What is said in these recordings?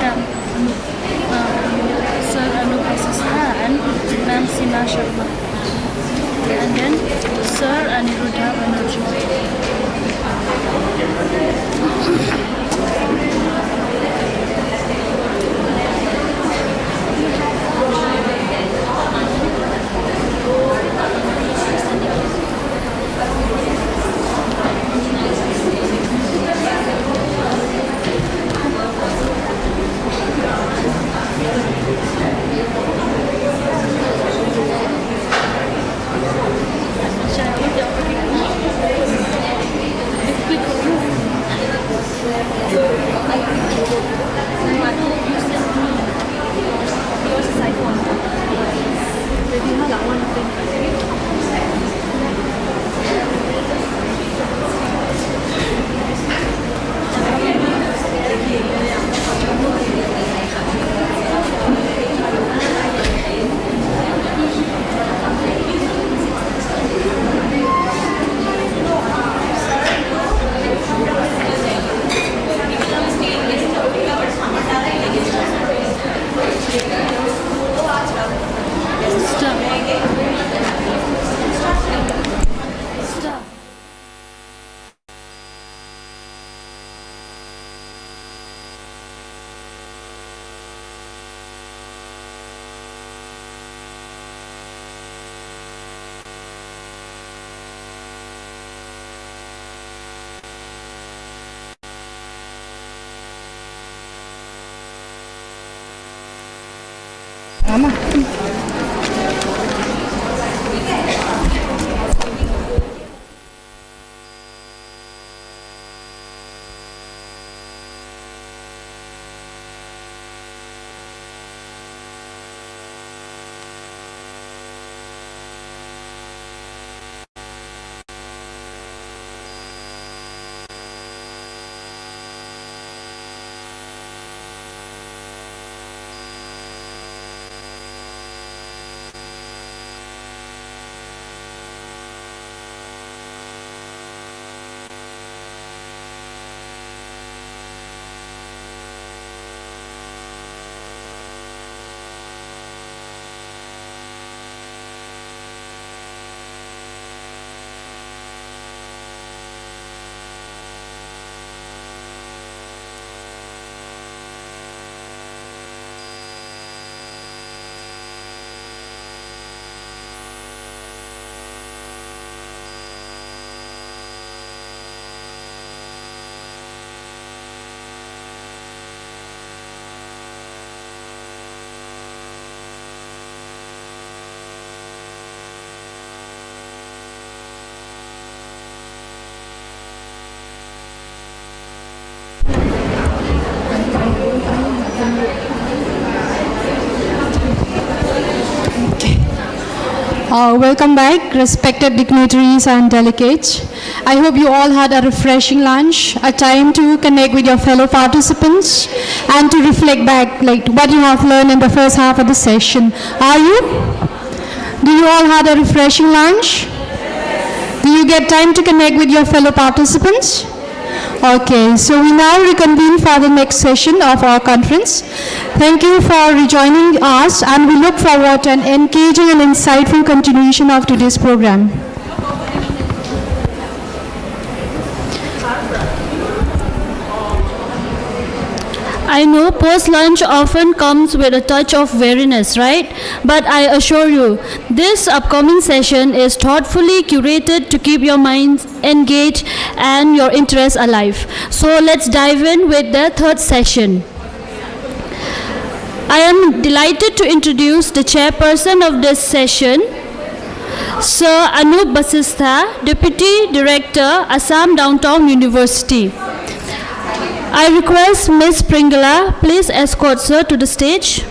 Madam Sir Anup and Ma'am Sina Sharma. And then Sir Aniruddha Banerjee. Welcome back, respected dignitaries and delegates. I hope you all had a refreshing lunch, a time to connect with your fellow participants, and to reflect back like what you have learned in the first half of the session. Are you? Do you all had a refreshing lunch? Do you get time to connect with your fellow participants? Okay, so we now reconvene for the next session of our conference. Thank you for rejoining us, and we look forward to an engaging and insightful continuation of today's program. I know post-lunch often comes with a touch of weariness, right? But I assure you, this upcoming session is thoughtfully curated to keep your minds engaged and your interests alive. So let's dive in with the third session. I am delighted to introduce the chairperson of this session, Sir Anup Basistha, Deputy Director, Assam Downtown University. I request Ms. Pringala, please escort Sir to the stage.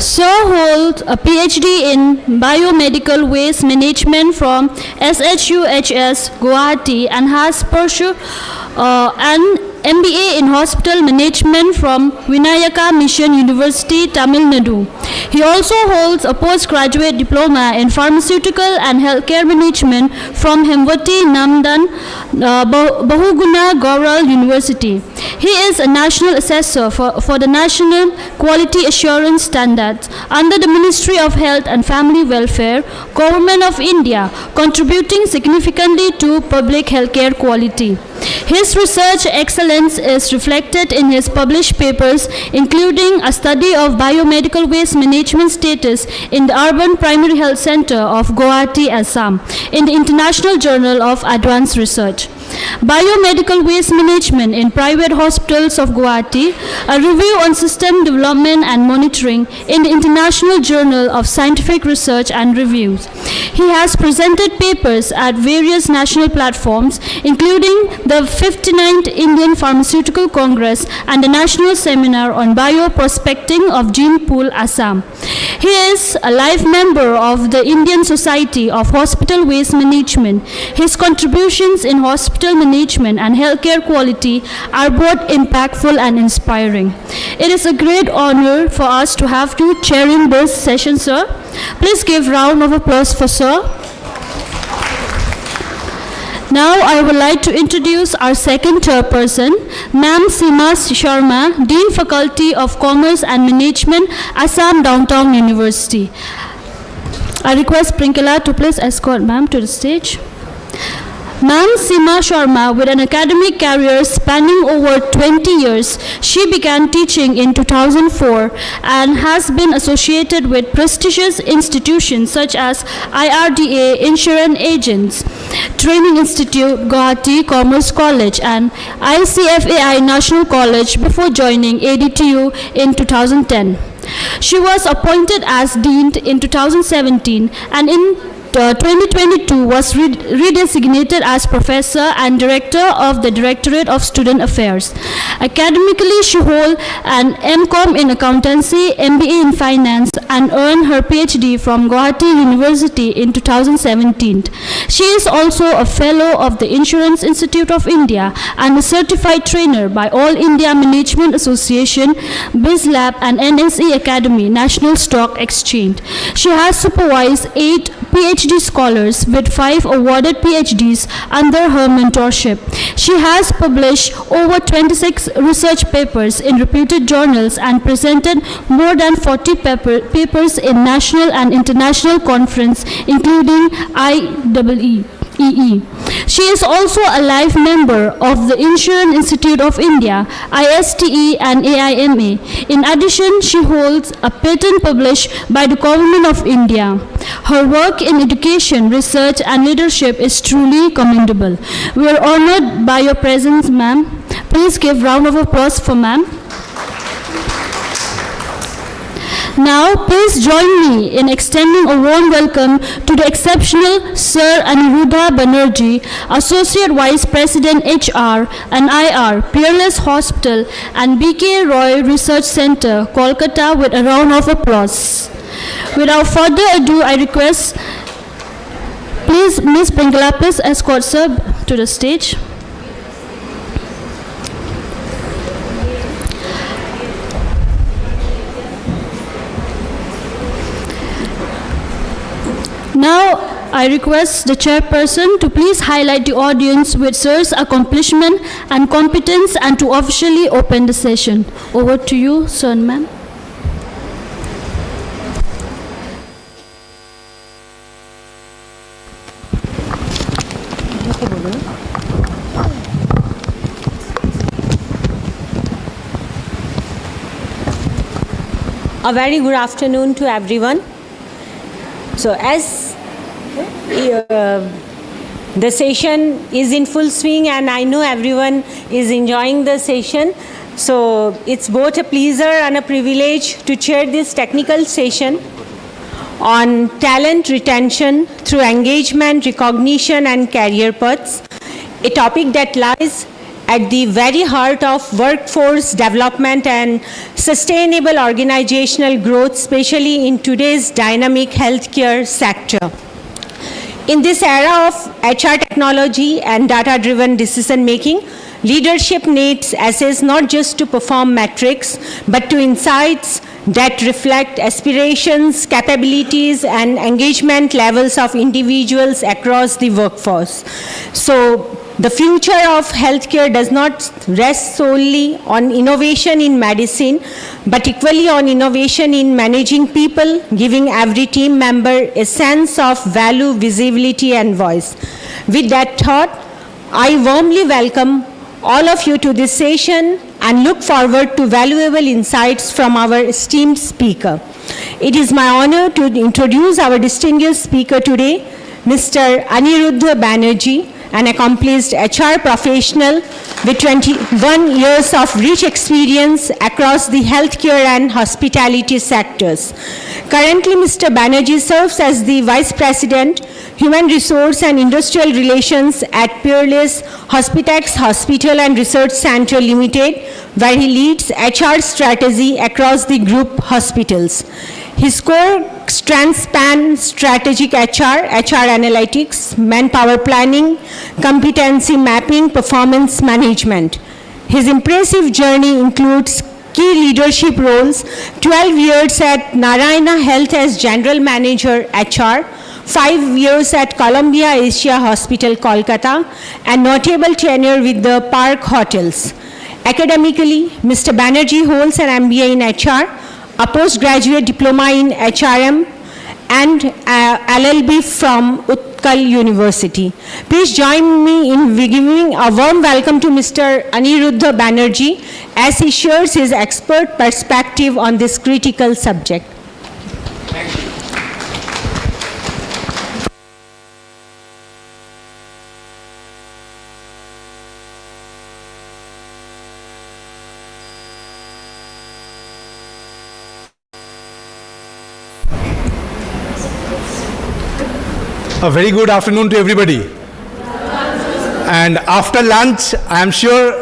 Sir holds a PhD in Biomedical Waste Management from SHUHS Guwahati and has pursued an MBA in Hospital Management from Vinayaka Mission University, Tamil Nadu. He also holds a postgraduate diploma in pharmaceutical and healthcare management from Hemwati Namdan Bahuguna Gaural University. He is a national assessor for the National Quality Assurance Standards under the Ministry of Health and Family Welfare, Government of India, contributing significantly to public healthcare quality. His research excellence is reflected in his published papers, including a study of biomedical waste management status in the Urban Primary Health Center of Guwahati, Assam, in the International Journal of Advanced Research. Biomedical waste management in private hospitals of Guwahati, a review on system development and monitoring in the International Journal of Scientific Research and Reviews. He has presented papers at various national platforms, including the 59th Indian Pharmaceutical Congress and the National Seminar on Bioprospecting of Gene Pool, Assam. He is a life member of the Indian Society of Hospital Waste Management. His contributions in hospital management and healthcare quality are both impactful and inspiring. It is a great honor for us to have you chairing this session, sir. Please give a round of applause for sir. Now I would like to introduce our second chairperson, Ma'am Seema Sharma, Dean Faculty of Commerce and Management, Assam Downtown University. I request Prinkala to please escort ma'am to the stage. Ma'am Seema Sharma, with an academic career spanning over 20 years, she began teaching in 2004 and has been associated with prestigious institutions such as IRDA Insurance Agents, Training Institute, Guwahati Commerce College, and ICFAI National College before joining AdtU in 2010. She was appointed as Dean in 2017 and in 2022 was redesignated as Professor and Director of the Directorate of Student Affairs. Academically, she holds an MCom in Accountancy, MBA in Finance, and earned her PhD from Guwahati University in 2017. She is also a Fellow of the Insurance Institute of India and a Certified Trainer by All India Management Association, BizLab, and NSE Academy, National Stock Exchange. She has supervised 8 PhD scholars with 5 awarded PhDs under her mentorship. She has published over 26 research papers in reputed journals and presented more than 40 papers in national and international conferences, including IEEE. She is also a life member of the Insurance Institute of India, ISTE, and AIMA. In addition, she holds a patent published by the Government of India. Her work in education, research, and leadership is truly commendable. We are honored by your presence, ma'am. Please give a round of applause for ma'am. Now, please join me in extending a warm welcome to the exceptional Sir Aniruddha Banerjee, Associate Vice President HR and IR, Peerless Hospital and BK Roy Research Center, Kolkata, with a round of applause. Without further ado, I request, please, Ms. Prinkala, please escort sir to the stage. Now, I request the chairperson to please highlight the audience with sir's accomplishment and competence and to officially open the session. Over to you, sir and ma'am. A very good afternoon to everyone. So as the session is in full swing and I know everyone is enjoying the session, so it's both a pleasure and a privilege to chair this technical session on talent retention through engagement, recognition and career paths, a topic that lies at the very heart of workforce development and sustainable organizational growth, especially in today's dynamic healthcare sector. In this era of HR technology and data-driven decision-making, leadership needs assess not just to perform metrics, but to insights, that reflect aspirations, capabilities, and engagement levels of individuals across the workforce. So, the future of healthcare does not rest solely on innovation in medicine, but equally on innovation in managing people, giving every team member a sense of value, visibility, and voice. With that thought, I warmly welcome all of you to this session and look forward to valuable insights from our esteemed speaker. It is my honor to introduce our distinguished speaker today, Mr. Aniruddha Banerjee, an accomplished HR professional with 21 years of rich experience across the healthcare and hospitality sectors. Currently, Mr. Banerjee serves as the Vice President, Human Resource and Industrial Relations at Peerless Hospitex Hospital and Research Center Limited, where he leads HR strategy across the group hospitals. His core strengths span strategic HR analytics, manpower planning, competency mapping, performance management. His impressive journey includes key leadership roles, 12 years at Narayana Health as General Manager HR, 5 years at Columbia Asia Hospital, Kolkata, and notable tenure with the Park Hotels. Academically, Mr. Banerjee holds an MBA in HR, a postgraduate diploma in HRM, and LLB from Utkal University. Please join me in giving a warm welcome to Mr. Aniruddha Banerjee as he shares his expert perspective on this critical subject. A very good afternoon to everybody. And after lunch, I am sure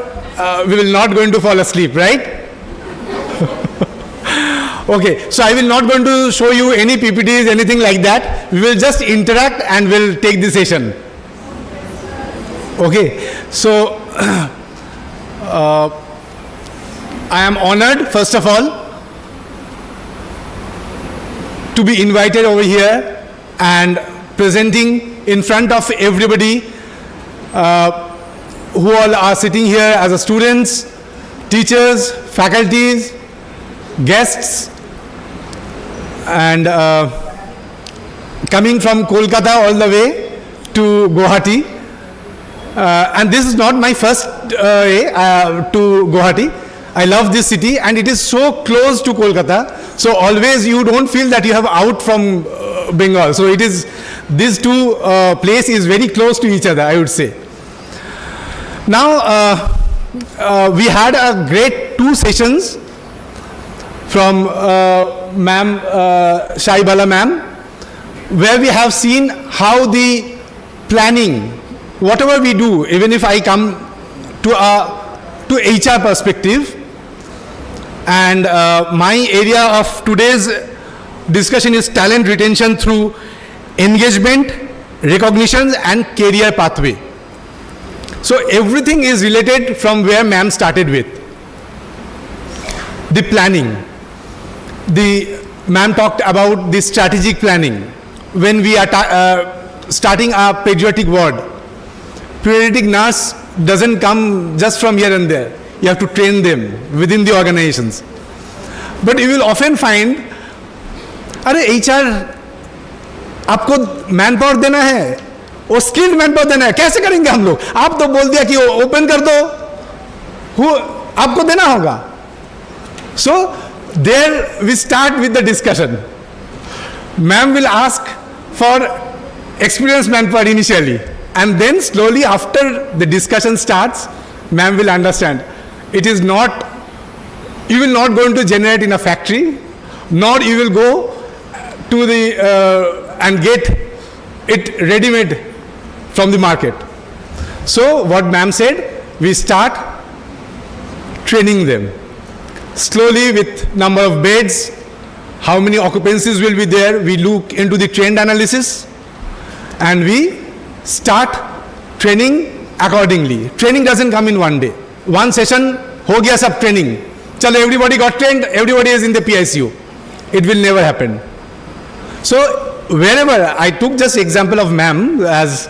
we will not going to fall asleep, right? Okay, so I will not going to show you any PPTs, anything like that. We will just interact and we'll take the session. Okay, so I am honored, first of all, to be invited over here and presenting in front of everybody who all are sitting here as a students, teachers, faculties, guests, and coming from Kolkata all the way to Guwahati. And this is not my first way to Guwahati. I love this city and it is so close to Kolkata. So always you don't feel that you have out from Bengal. So it is, these two places is very close to each other, I would say. Now, we had a great 2 sessions from Ma'am Shai Bala Ma'am, where we have seen how the planning, whatever we do, even if I come to HR perspective, and my area of today's discussion is talent retention through engagement, recognition, and career pathway. So everything is related from where ma'am started with. The planning. The ma'am talked about the strategic planning. When we are starting a patriotic ward, patriotic nurse doesn't come just from here and there. You have to train them within the organizations. But you will often find, अरे HR आपको man power देना है, वो skilled man power देना है, कैसे करेंगे हम लोग? आप तो बोल दिया कि ओपन कर दो, आपको देना होगा. So there we start with the discussion. Ma'am will ask for experienced manpower initially, and then slowly after the discussion starts, ma'am will understand. It is not, you will not going to generate in a factory, nor you will go to the and get it ready-made from the market. So what ma'am said, we start training them slowly with number of beds, how many occupancies will be there. We look into the trend analysis and we start training accordingly. Training doesn't come in one day. One session हो गया सब training, chalo, everybody got trained, everybody is in the PICU. It will never happen. So wherever, I took just example of ma'am, as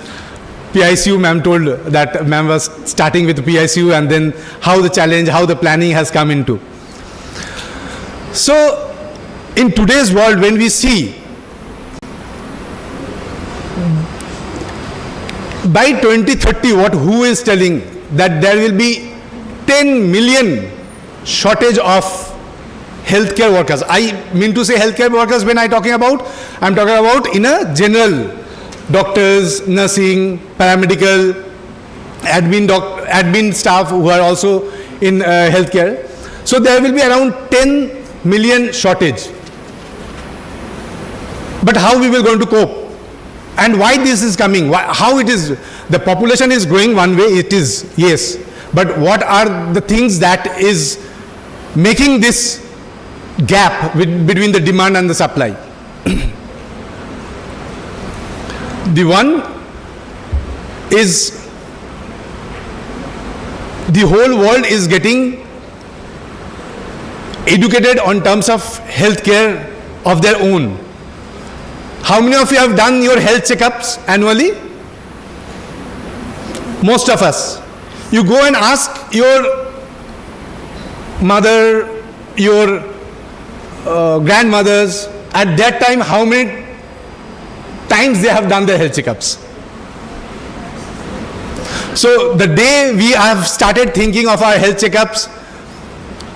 PICU ma'am told that ma'am was starting with PICU and then how the challenge, how the planning has come into. So in today's world, when we see by 2030, who is telling that there will be 10 million shortage of healthcare workers. I mean to say healthcare workers when I'm talking about in a general, doctors, nursing, paramedical, admin staff who are also in healthcare. So there will be around 10 million shortage. But how we will going to cope? And why this is coming? How it is? The population is growing one way, it is, yes. But what are the things that is making this gap between the demand and the supply? The one is the whole world is getting educated on terms of healthcare of their own. How many of you have done your health checkups annually? Most of us. You go and ask your mother, your grandmothers, at that time how many times they have done their health checkups. So the day we have started thinking of our health checkups,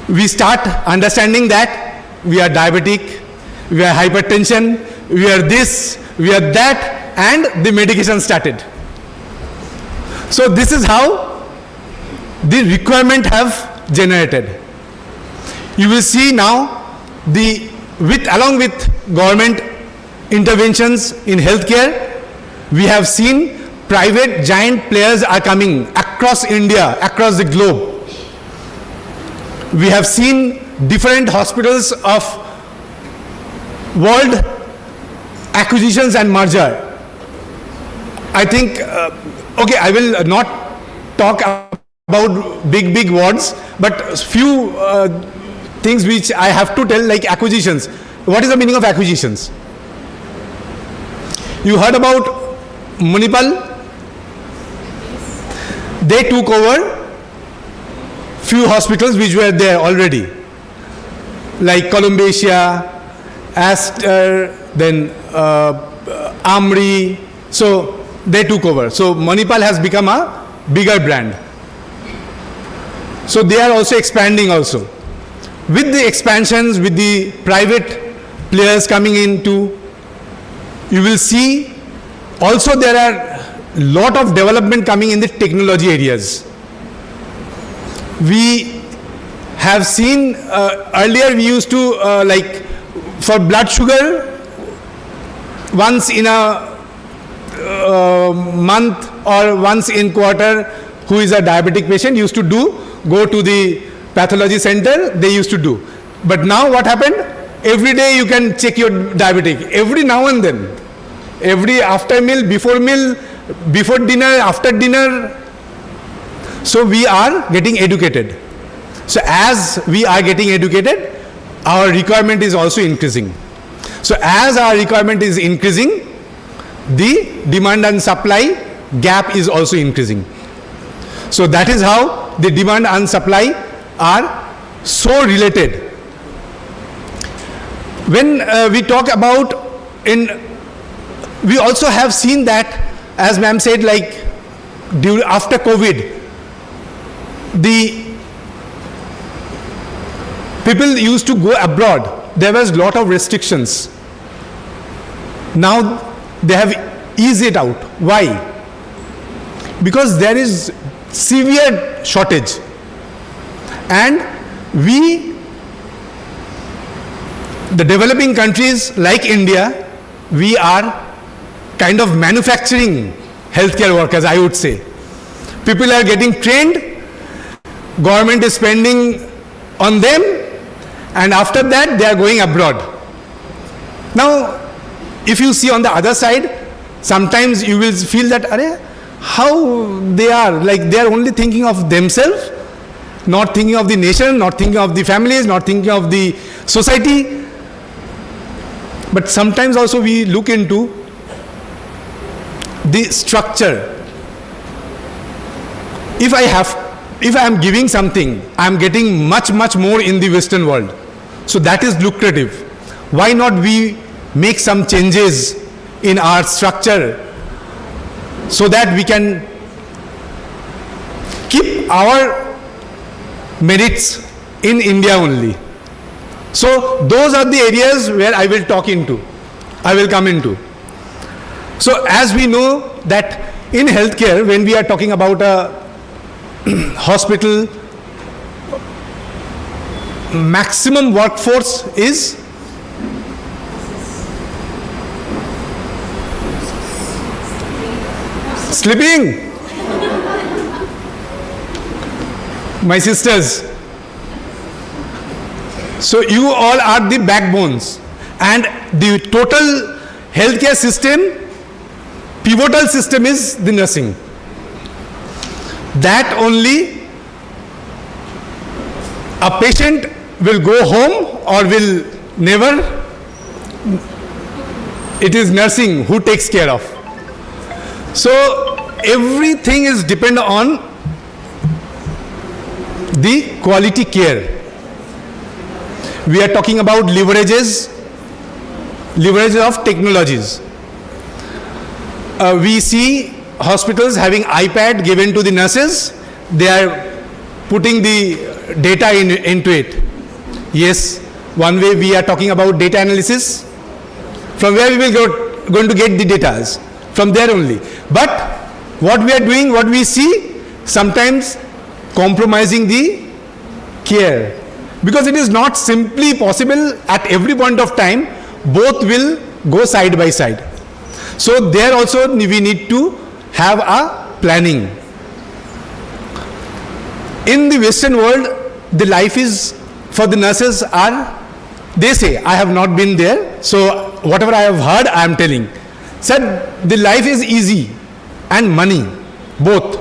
we start understanding that we are diabetic, we are hypertension, we are this, we are that, and the medication started. So this is how the requirement have generated. You will see now along with government interventions in healthcare, we have seen private giant players are coming across India, across the globe. We have seen different hospitals of world acquisitions and merger. I think, okay, I will not talk about big words, but few things which I have to tell, like acquisitions. What is the meaning of acquisitions? You heard about Manipal? They took over few hospitals which were there already, like Columbatia, Aster, then Amri. So they took over. So Manipal has become a bigger brand. So they are also expanding also. With the expansions, with the private players coming into, you will see also there are lot of development coming in the technology areas. We have seen earlier we used to like for blood sugar once in a month or once in quarter, who is a diabetic patient used to go to the pathology center, they used to do. But now what happened? Every day you can check your diabetic, every now and then, every after meal, before dinner, after dinner. So we are getting educated. So as we are getting educated, our requirement is also increasing. So as our requirement is increasing, the demand and supply gap is also increasing. So that is how the demand and supply are so related. When we talk about we also have seen that, as ma'am said, like after COVID, the people used to go abroad. There was a lot of restrictions. Now they have eased it out. Why? Because there is severe shortage. And the developing countries like India, we are kind of manufacturing healthcare workers, I would say. People are getting trained, government is spending on them, and after that they are going abroad. Now, if you see on the other side, sometimes you will feel that, how they are, like they are only thinking of themselves not thinking of the nation, not thinking of the families, not thinking of the society. But sometimes also we look into the structure. If I am giving something, I am getting much more in the Western world. So that is lucrative. Why not we make some changes in our structure so that we can keep our merits in India only. So those are the areas where I will come into. So as we know that in healthcare, when we are talking about a hospital, maximum workforce is sleeping. My sisters. So you all are the backbones, and the total healthcare system, pivotal system is the nursing. That only a patient will go home or will never. It is nursing who takes care of. So everything is dependent on the quality care. We are talking about leverages of technologies. We see hospitals having iPad given to the nurses. They are putting the data into it. Yes, one way we are talking about data analysis. From where we will going to get the data? From there only. But what we are doing, what we see, sometimes compromising the care. Because it is not simply possible at every point of time, both will go side by side. So there also we need to have a planning. In the Western world, the life is, for the nurses are, they say, I have not been there, so whatever I have heard, I am telling. Said the life is easy and money, both.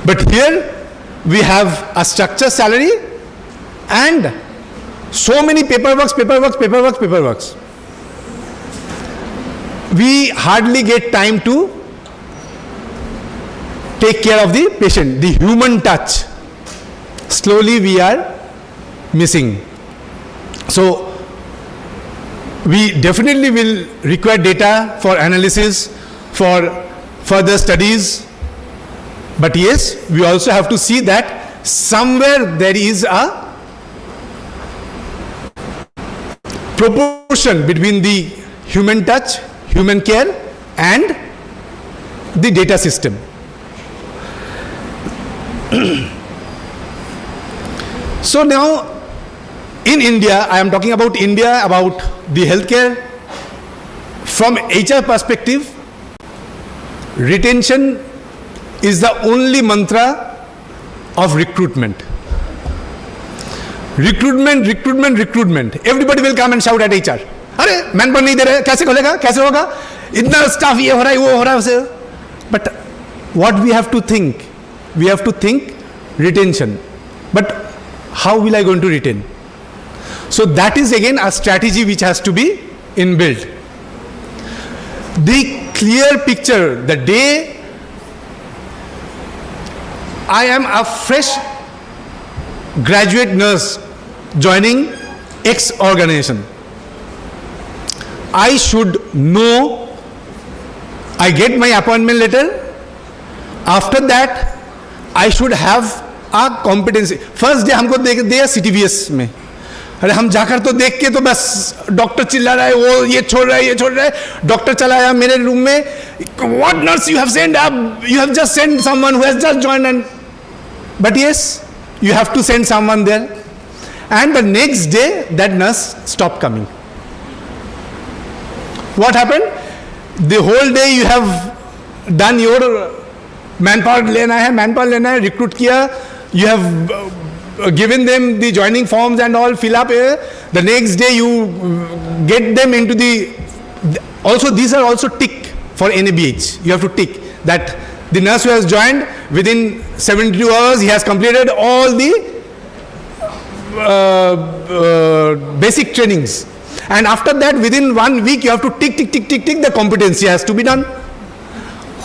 But here we have a structured salary and so many paperworks. We hardly get time to take care of the patient, the human touch. Slowly we are missing. So we definitely will require data for analysis, for further studies. But yes, we also have to see that somewhere there is a proportion between the human touch, human care and the data system. So now in India, I am talking about India, about the healthcare. From HR perspective, retention is the only mantra of recruitment. Recruitment. Everybody will come and shout at HR. अरे manpower नहीं दे रहे, कैसे खोलेगा, कैसे होगा, इतना staff ये हो रहा है, वो हो रहा है. But what we have to think? We have to think retention. But how will I going to retain? So that is again a strategy which has to be inbuilt. The clear picture, the day I am a fresh graduate nurse joining X organization, I should know, I get my appointment letter. After that, I should have a competency. First day हमको दिया CTVS में. अरे हम जाकर तो देख के तो बस डॉक्टर चिल्ला रहा है, वो ये छोड़ रहा है, डॉक्टर चला आया मेरे रूम में. What nurse you have sent? You have just sent someone who has just joined. And but yes, you have to send someone there. And the next day, that nurse stopped coming. What happened? The whole day you have done your manpower लेना है, recruit किया, you have given them the joining forms and all, fill up. The next day you get them into the, also these are also tick for NABH. You have to tick that The nurse who has joined, within 72 hours, he has completed all the basic trainings. And after that, within 1 week, you have to tick, the competency has to be done.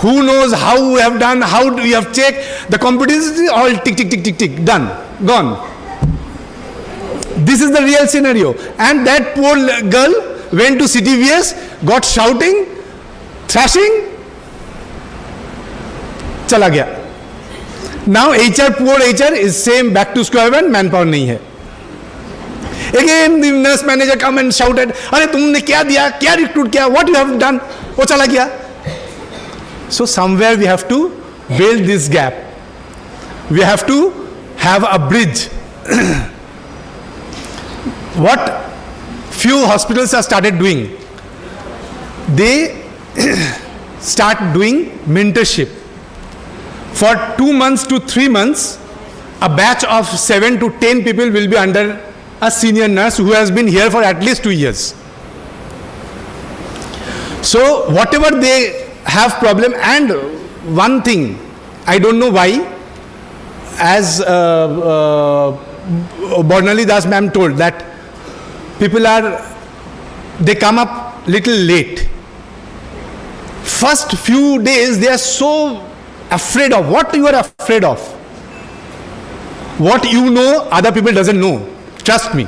Who knows how we have done, how do we have checked, the competency, all tick, done, gone. This is the real scenario. And that poor girl went to CTVS, got shouting, thrashing, chala gaya. Now HR, poor HR is same, back to square one, manpower nahi hai. Again the nurse manager come and shouted, अरे तुमने क्या दिया, क्या recruit किया, what you have done, वो चला गया. So somewhere we have to build this gap. We have to have a bridge. What few hospitals have started doing, they start doing mentorship. For 2 months to 3 months, a batch of 7 to 10 people will be under a senior nurse who has been here for at least 2 years. So whatever they have problem, and one thing, I don't know why, as Bornali Das ma'am told, that people they come up little late. First few days they are so afraid of. What you are afraid of? What you know, other people doesn't know. Trust me.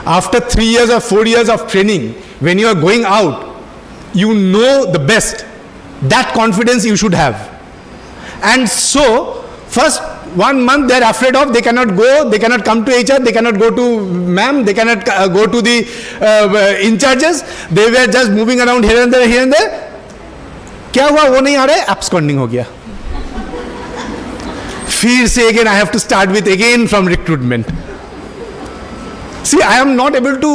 After 3 years or 4 years of training, when you are going out, you know the best. That confidence you should have. And so, first 1 month they are afraid of, they cannot go, they cannot come to HR, they cannot go to ma'am, they cannot go to the in charges. They were just moving around here and there, here and there. क्या हुआ, वो नहीं आ रहा है, absconding हो गया. फिर से again I have to start with again from recruitment. See, I am not able to.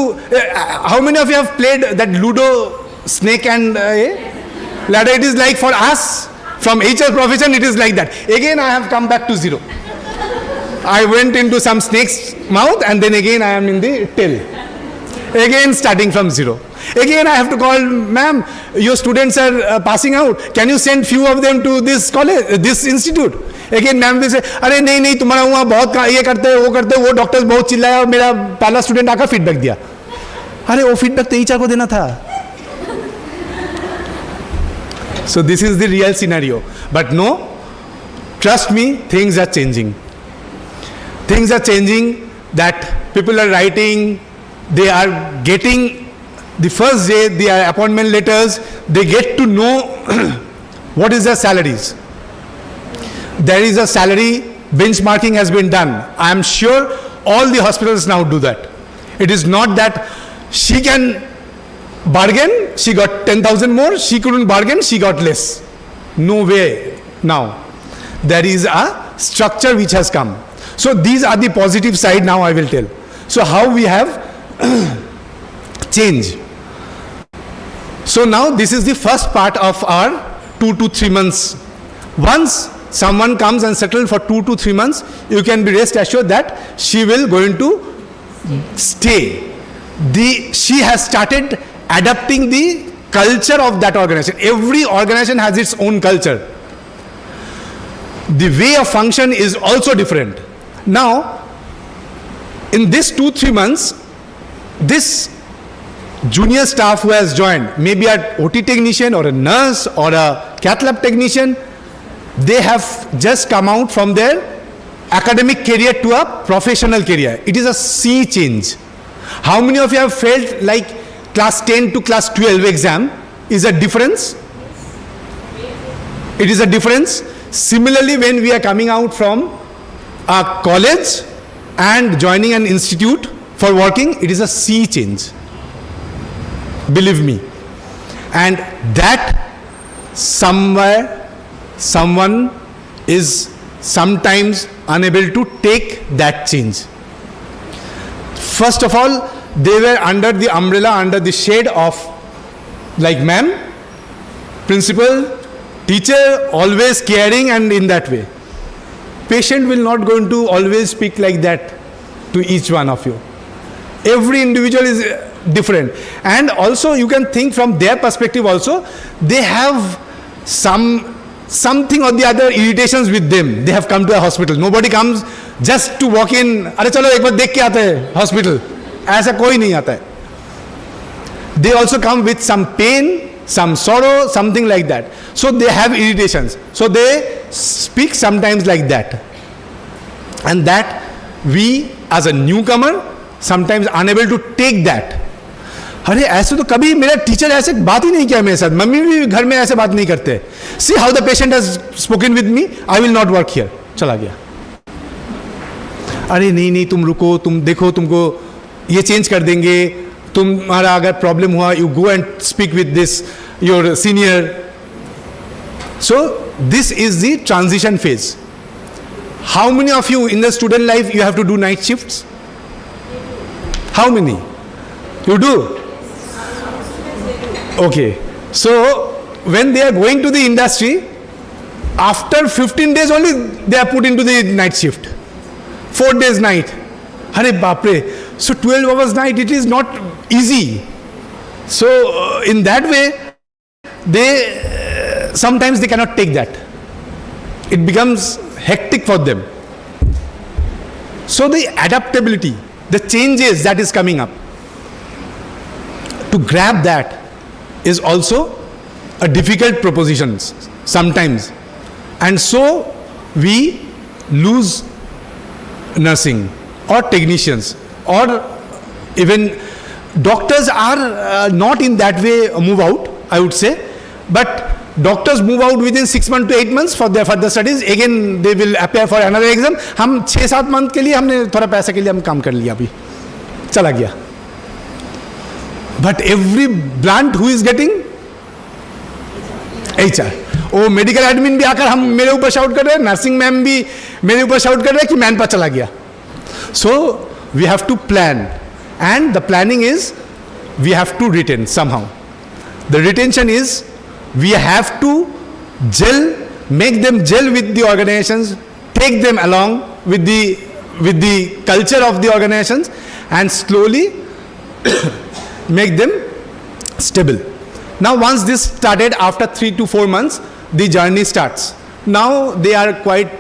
How many of you have played that Ludo, snake and ladder? It is like for us, from HR profession, it is like that. Again, I have come back to zero. I went into some snake's mouth and then again I am in the tail. Again, starting from zero. Again, I have to call, ma'am, your students are passing out. Can you send few of them to this college, this institute? Again, ma'am will say, अरे नहीं तुम्हारा वहाँ बहुत ये करते हैं, वो doctors बहुत चिल्लाया और मेरा पहला स्टूडेंट आकर फीडबैक दिया. अरे वो फीडबैक तो HR को देना था. So this is the real scenario. But no, trust me, things are changing. Things are changing, that people are writing, they are getting the first day, their appointment letters, they get to know what is their salaries. There is a salary benchmarking has been done. I am sure all the hospitals now do that. It is not that she can bargain, she got 10,000 more, she couldn't bargain, she got less. No way now. There is a structure which has come. So these are the positive side now I will tell. So how we have change. So now this is the first part of our 2 to 3 months. Once someone comes and settles for 2 to 3 months, you can be rest assured that she will going to stay. She has started adapting the culture of that organization. Every organization has its own culture. The way of function is also different. Now, in this 2-3 months, this junior staff who has joined, maybe an OT technician or a nurse or a cath lab technician, they have just come out from their academic career to a professional career. It is a sea change. How many of you have felt like class 10 to class 12 exam is a difference? It is a difference. Similarly, when we are coming out from a college and joining an institute for working, it is a sea change. Believe me. And that somewhere, someone is sometimes unable to take that change. First of all, they were under the umbrella, under the shade of, like ma'am, principal, teacher, always caring and in that way. Patient will not going to always speak like that to each one of you. Every individual is different. And also you can think from their perspective also, they have some something or the other irritations with them, they have come to a hospital. Nobody comes just to walk in, अरे चलो एक बार देख के आते हैं hospital. ऐसा कोई नहीं आता है. They also come with some pain, some sorrow, something like that. So they have irritations. So they speak sometimes like that. And that we as a newcomer sometimes unable to take that. अरे ऐसे तो कभी मेरा teacher ऐसे बात ही नहीं किया मेरे साथ, मम्मी भी घर में ऐसे बात नहीं करते. See how the patient has spoken with me, I will not work here. चला गया. अरे नहीं नहीं तुम रुको, तुम देखो, तुमको ये चेंज कर देंगे, तुम्हारा अगर प्रॉब्लम हुआ you go and speak with this your senior. So this is the transition phase. How many of you in the student life you have to do night shifts? How many you do? Okay, so when they are going to the industry, after 15 days only they are put into the night shift. 4 days night. Hare baapre. So 12 hours night, it is not easy. So in that way, they sometimes they cannot take that. It becomes hectic for them. So the adaptability, the changes that is coming up, to grab that is also a difficult proposition sometimes, and so we lose nursing or technicians, or even doctors are not in that way move out, I would say, but doctors move out within 6 months to 8 months for their further studies. Again they will appear for another exam. हम 6-7 month के लिए हमने थोड़ा पैसे के लिए हम काम कर लिया, अभी चला गया. But every blunt who is getting HR, वो मेडिकल एडमिन भी आकर हम मेरे ऊपर शाउट कर रहे हैं, नर्सिंग मैम भी मेरे ऊपर शाउट कर रहे हैं कि मैन पर चला गया. So we have to plan, and the planning is we have to retain somehow. The retention is we have to gel, make them gel with the organizations, take them along with the culture of the organizations, and slowly make them stable. Now once this started, after 3 to 4 months the journey starts. Now they are quite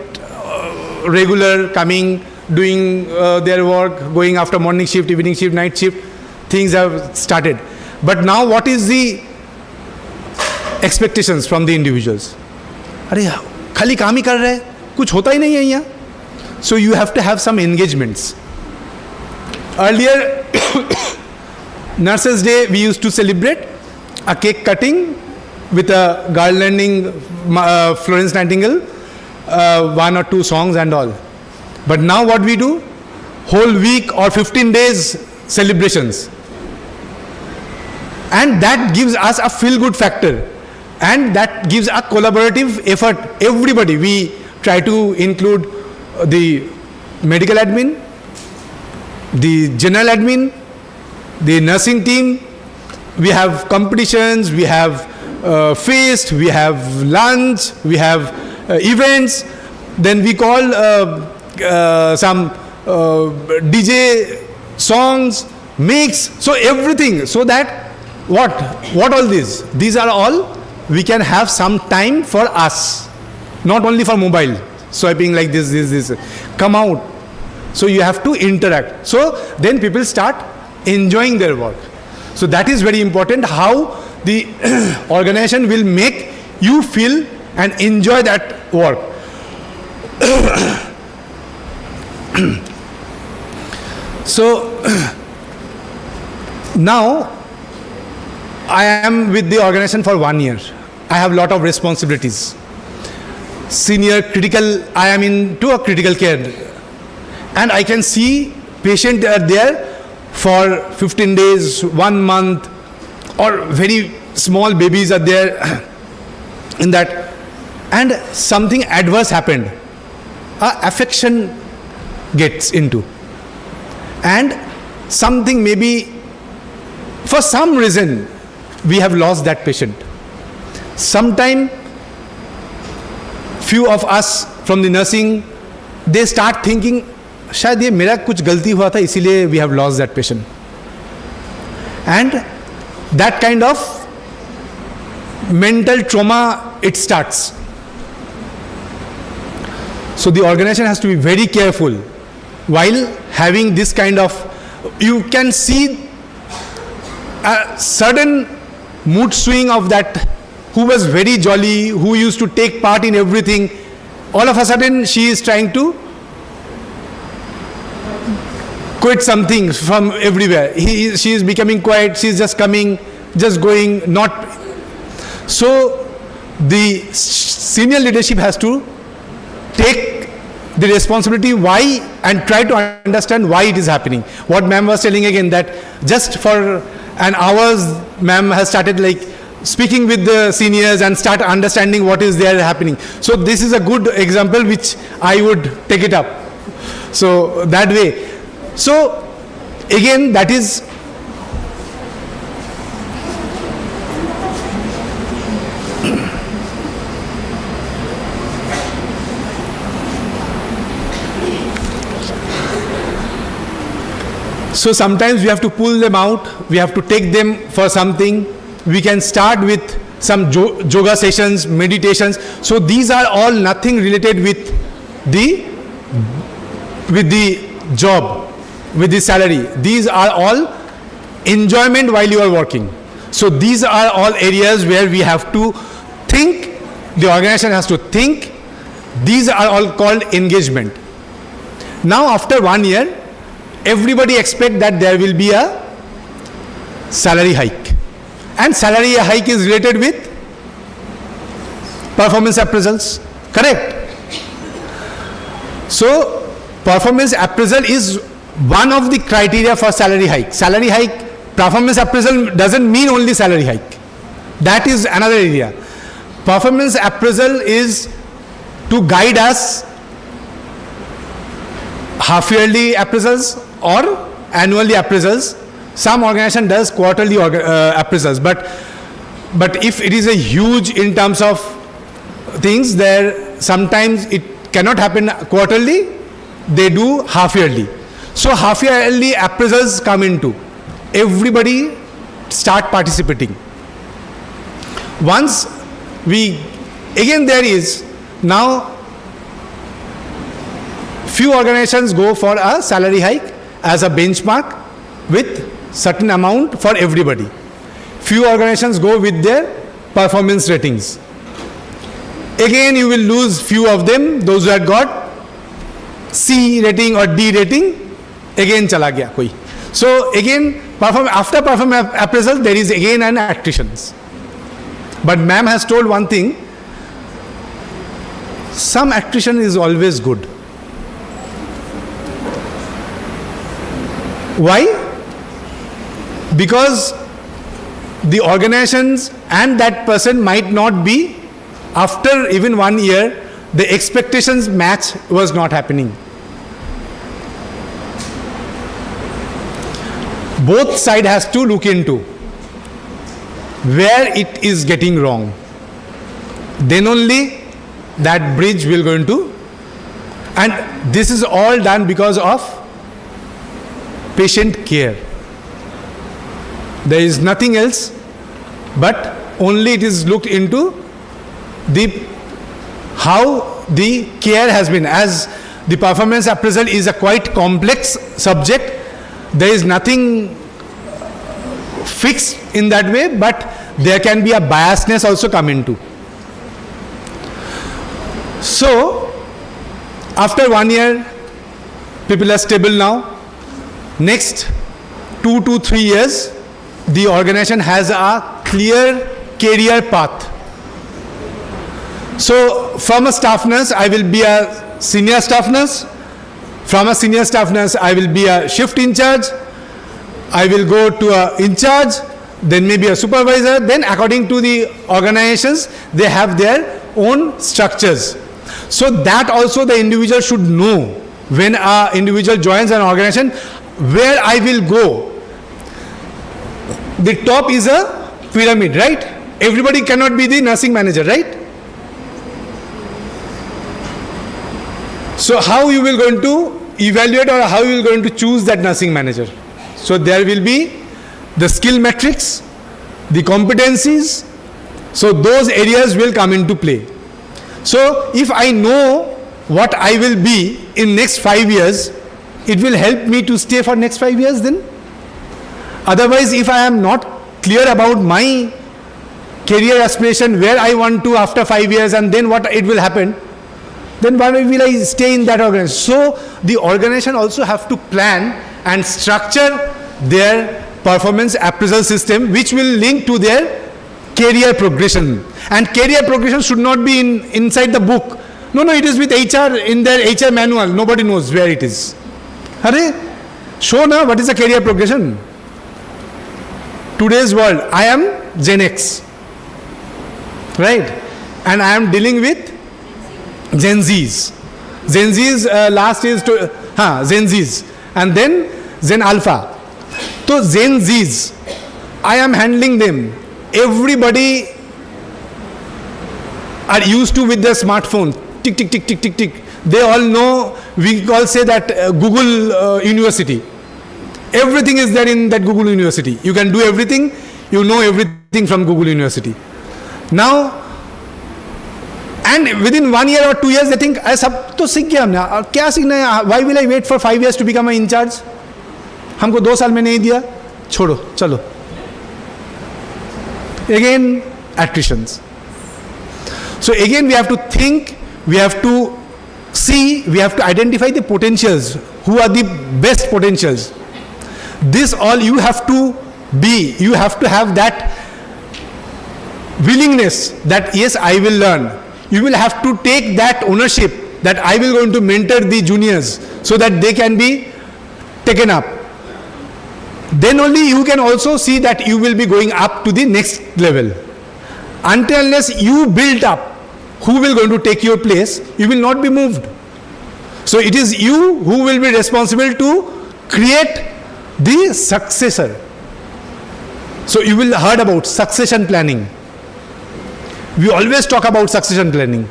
regular, coming, doing their work, going after morning shift, evening shift, night shift. Things have started. But now what is the expectations from the individuals? अरे खाली काम ही कर रहे हैं, कुछ होता ही नहीं है यहाँ. So you have to have some engagements. Earlier Nurses Day we used to celebrate a cake cutting with a garlanding Florence Nightingale, 1 or 2 songs and all. But now what we do? Whole week or 15 days celebrations. And that gives us a feel good factor, and that gives a collaborative effort. Everybody, we try to include the medical admin, the general admin, the nursing team. We have competitions, we have feast, we have lunch, we have events. Then we call some DJ songs, mix, so everything, so that what all these are all we can have some time for us, not only for mobile swiping like this come out. So you have to interact, so then people start enjoying their work. So that is very important, how the organization will make you feel and enjoy that work. So now I am with the organization for 1 year. I have lot of responsibilities. Senior critical, I am into a critical care, and I can see patients are there for 15 days, 1 month, or very small babies are there in that, and something adverse happened, affection gets into, and something maybe for some reason we have lost that patient. Sometime few of us from the nursing, they start thinking शायद ये मेरा कुछ गलती हुआ था इसीलिए we have lost that patient, and that kind of mental trauma it starts. So the organization has to be very careful while having this kind of, you can see a sudden mood swing of that who was very jolly, who used to take part in everything. All of a sudden she is trying to quit something from everywhere. She is becoming quiet, she is just coming, just going, not. So the senior leadership has to take the responsibility why and try to understand why it is happening. What ma'am was telling again, that just for an hour ma'am has started like speaking with the seniors and start understanding what is there happening. So this is a good example which I would take it up. So that way. So again, that is so sometimes we have to pull them out, we have to take them for something. We can start with some yoga sessions, meditations. So these are all nothing related with the job, with the salary. These are all enjoyment while you are working. So these are all areas where we have to think, the organization has to think. These are all called engagement. Now after 1 year, everybody expect that there will be a salary hike. And salary hike is related with performance appraisals, correct? So performance appraisal is one of the criteria for salary hike. Salary hike, performance appraisal doesn't mean only salary hike. That is another area. Performance appraisal is to guide us half-yearly appraisals or annually appraisals. Some organization does quarterly appraisals, but if it is a huge in terms of things, there sometimes it cannot happen quarterly, they do half-yearly. So half-yearly appraisals come into, everybody start participating. Once we, again there is, now few organizations go for a salary hike as a benchmark with certain amount for everybody. Few organizations go with their performance ratings. Again you will lose few of them, those who had got C rating or D rating, again chala gaya koi. So again, after performance appraisal, there is again an attrition. But ma'am has told one thing, some attrition is always good. Why? Because the organizations and that person might not be, after even 1 year, the expectations match was not happening. Both side has to look into where it is getting wrong. Then only that bridge will go into, and this is all done because of patient care. There is nothing else, but only it is looked into how the care has been. As the performance appraisal is a quite complex subject, there is nothing fixed in that way, but there can be a biasness also come into. So after 1 year, people are stable now. Next 2 to 3 years, the organization has a clear career path. So from a staff nurse, I will be a senior staff nurse. From a senior staff nurse, I will be a shift in charge. I will go to a in charge, then maybe a supervisor. Then according to the organizations, they have their own structures. So that also the individual should know when an individual joins an organization, where I will go. The top is a pyramid, right? Everybody cannot be the nursing manager, right? So how you will going to evaluate or how you will going to choose that nursing manager? So there will be the skill metrics, the competencies. So those areas will come into play. So if I know what I will be in next 5 years, it will help me to stay for next 5 years then. Otherwise, if I am not clear about my career aspiration, where I want to after 5 years and then what it will happen, then why will I stay in that organization? So the organization also have to plan and structure their performance appraisal system, which will link to their career progression. And career progression should not be inside the book. No, it is with HR, in their HR manual. Nobody knows where it is. Hare, show na what is the career progression. Today's world, I am Gen X, right? And I am dealing with Gen Zs. Gen Zs last is Gen Zs, and then Gen Alpha. So Gen Zs, I am handling them. Everybody are used to with their smartphone. Tick, tick, tick, tick, tick, tick. They all know, we all say that Google University. Everything is there in that Google University. You can do everything, you know everything from Google University. Now, and within 1 year or 2 years, they think, सब तो सीख गया हमने, क्या सीखना है? Why will I wait for 5 years to become an in charge? हमको 2 साल में नहीं दिया, छोड़ो, चलो. Again, attritions. So again, we have to think, we have to see, we have to identify the potentials. Who are the best potentials? This all you have to be, you have to have that willingness that yes, I will learn. You will have to take that ownership that I will going to mentor the juniors so that they can be taken up. Then only you can also see that you will be going up to the next level. Until unless you build up who will going to take your place, you will not be moved. So it is you who will be responsible to create the successor. So you will heard about succession planning. We always talk about succession planning.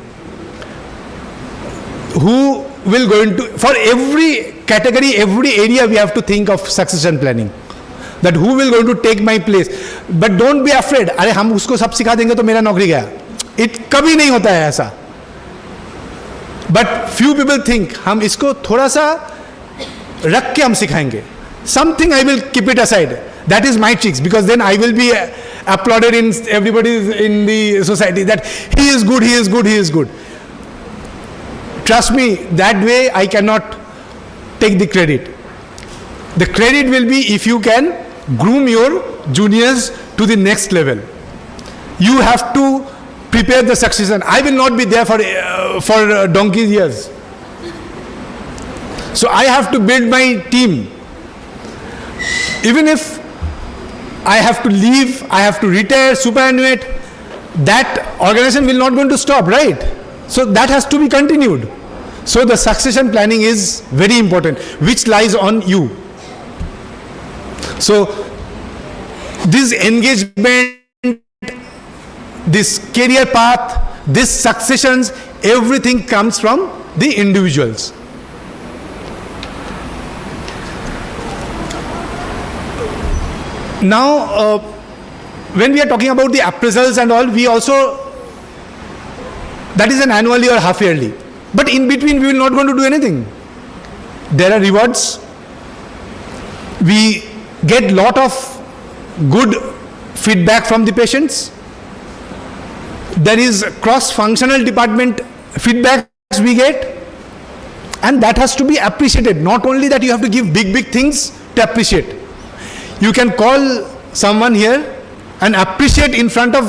Who will going to, for every category, every area we have to think of succession planning. That who will going to take my place. But don't be afraid. अरे हम उसको सब सिखा देंगे तो मेरा नौकरी गया. It कभी नहीं होता है ऐसा. But few people think हम इसको थोड़ा सा रख के हम सिखाएंगे. Something I will keep it aside. That is my tricks, because then I will be applauded in everybody in the society that he is good, he is good, he is good. Trust me, that way I cannot take the credit. The credit will be if you can groom your juniors to the next level. You have to prepare the succession. I will not be there for donkey's years. So I have to build my team. Even if I have to leave, I have to retire, superannuate, that organization will not going to stop, right? So that has to be continued. So the succession planning is very important, which lies on you. So this engagement, this career path, this successions, everything comes from the individuals. Now, when we are talking about the appraisals and all, we also, that is an annually or half yearly. But in between, we will not going to do anything. There are rewards. We get lot of good feedback from the patients. There is cross-functional department feedback we get, and that has to be appreciated. Not only that you have to give big things to appreciate. You can call someone here and appreciate in front of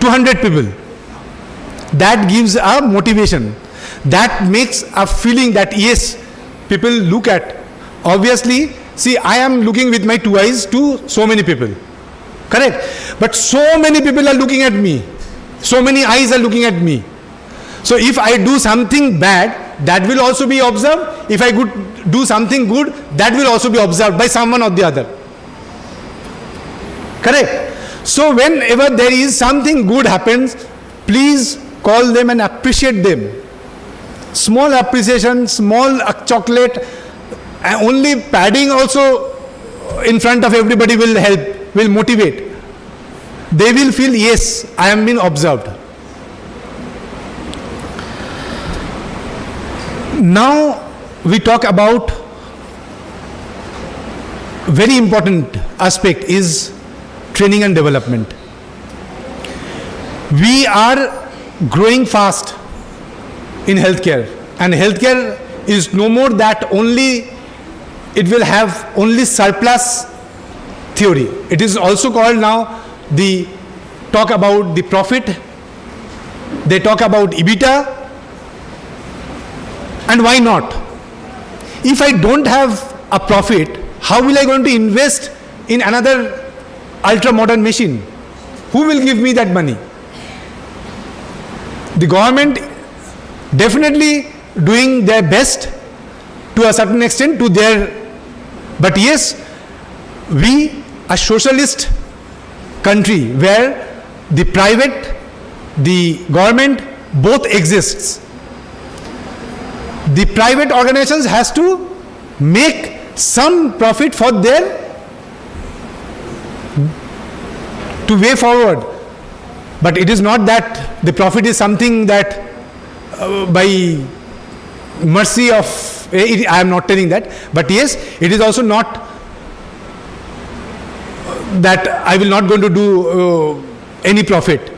200 people. That gives a motivation. That makes a feeling that yes, people look at. Obviously, see, I am looking with my 2 eyes to so many people. Correct? But so many people are looking at me. So many eyes are looking at me. So if I do something bad, that will also be observed. If I do something good, that will also be observed by someone or the other. Correct? So whenever there is something good happens, please call them and appreciate them. Small appreciation, small chocolate, only padding also in front of everybody will help, will motivate. They will feel, yes, I am being observed. Now we talk about very important aspect is training and development. We are growing fast in healthcare, and healthcare is no more that only it will have only surplus theory. It is also called now the talk about the profit, they talk about EBITDA, and why not? If I don't have a profit, how will I going to invest in another ultra modern machine? Who will give me that money? The government definitely doing their best to a certain extent to their, but yes, we a socialist country where the private, the government both exists. The private organizations has to make some profit for their to way forward, but it is not that the profit is something that by mercy of I am not telling that, but yes, it is also not that I will not going to do any profit.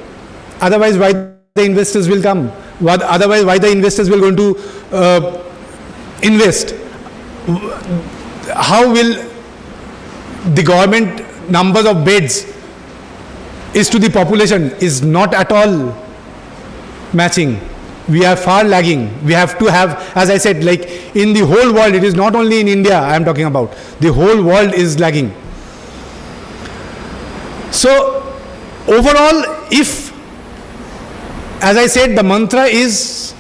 Otherwise, why the investors will come? Otherwise, why the investors will going to invest? How will the government numbers of beds is to the population is not at all matching. We are far lagging. We have to have, as I said, like in the whole world, it is not only in India I am talking about, the whole world is lagging. So overall, if, as I said, the mantra is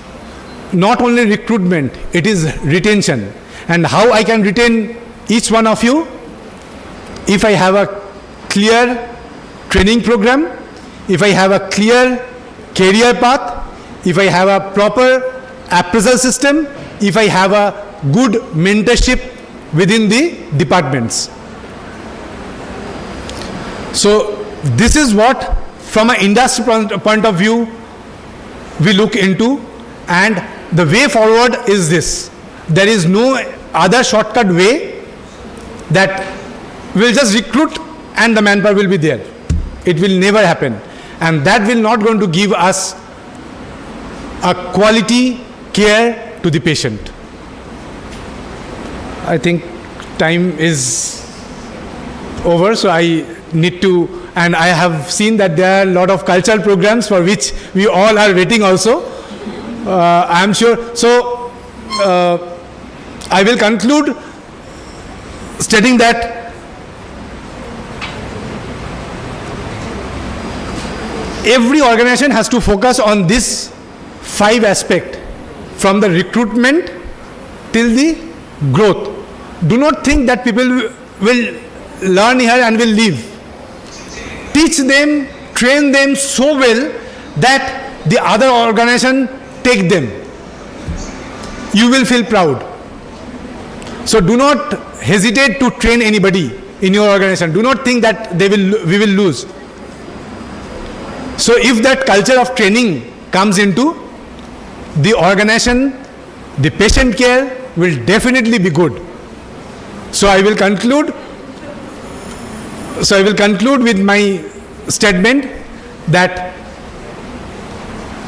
not only recruitment, it is retention. And how I can retain each one of you? If I have a clear training program, if I have a clear career path, if I have a proper appraisal system, if I have a good mentorship within the departments. So this is what, from an industry point of view, we look into, and the way forward is this. There is no other shortcut way that we'll just recruit and the manpower will be there. It will never happen, and that will not going to give us a quality care to the patient. I think time is over, so I need to, and I have seen that there are a lot of cultural programs for which we all are waiting also. I am sure. So I will conclude stating that every organization has to focus on this 5 aspects, from the recruitment till the growth. Do not think that people will learn here and will leave. Teach them, train them so well that the other organization take them. You will feel proud. So do not hesitate to train anybody in your organization. Do not think that we will lose. So if that culture of training comes into the organization, the patient care will definitely be good. So I will conclude with my statement that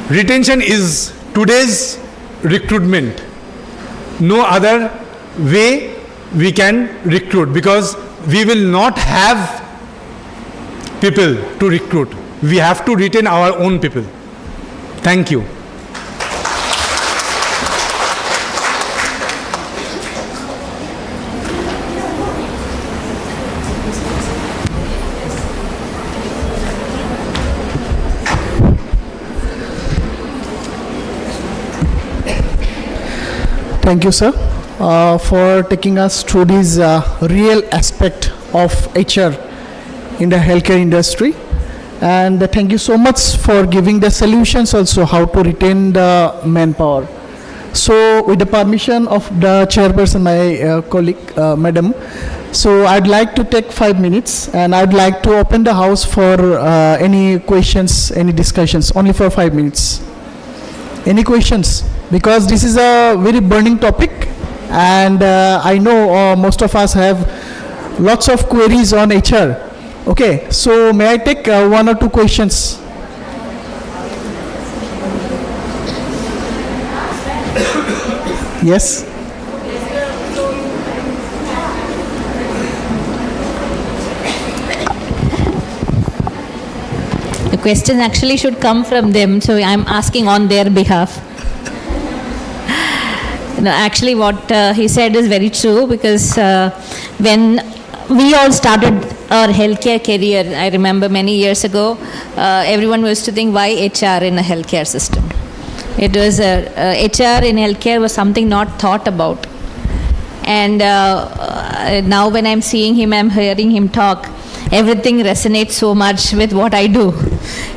retention is today's recruitment. No other way we can recruit, because we will not have people to recruit. We have to retain our own people. Thank you. Thank you, sir, for taking us through this real aspect of HR in the healthcare industry. And thank you so much for giving the solutions also how to retain the manpower. So with the permission of the chairperson, my colleague, madam, so I'd like to take 5 minutes, and I'd like to open the house for any questions, any discussions, only for 5 minutes. Any questions? because this is a very burning topic, and I know most of us have lots of queries on HR. Okay, so may I take one or two questions? Yes. The question actually should come from them, so I'm asking on their behalf. No, actually what he said is very true, because when we all started our healthcare career, I remember many years ago, everyone used to think, why HR in a healthcare system? It was HR in healthcare was something not thought about. And now when I'm seeing him, I'm hearing him talk, everything resonates so much with what I do.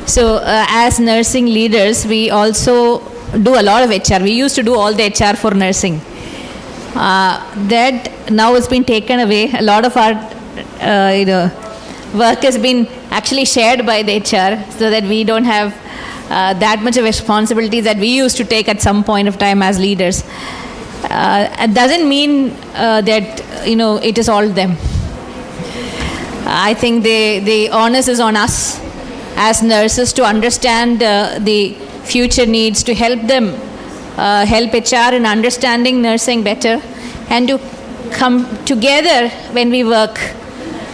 So as nursing leaders, we also do a lot of HR. We used to do all the HR for nursing. That now has been taken away. A lot of our work has been actually shared by the HR, so that we don't have that much of responsibility that we used to take at some point of time as leaders. It doesn't mean that it is all them. I think the onus is on us as nurses to understand the future needs, to help them, help HR in understanding nursing better, and to come together when we work.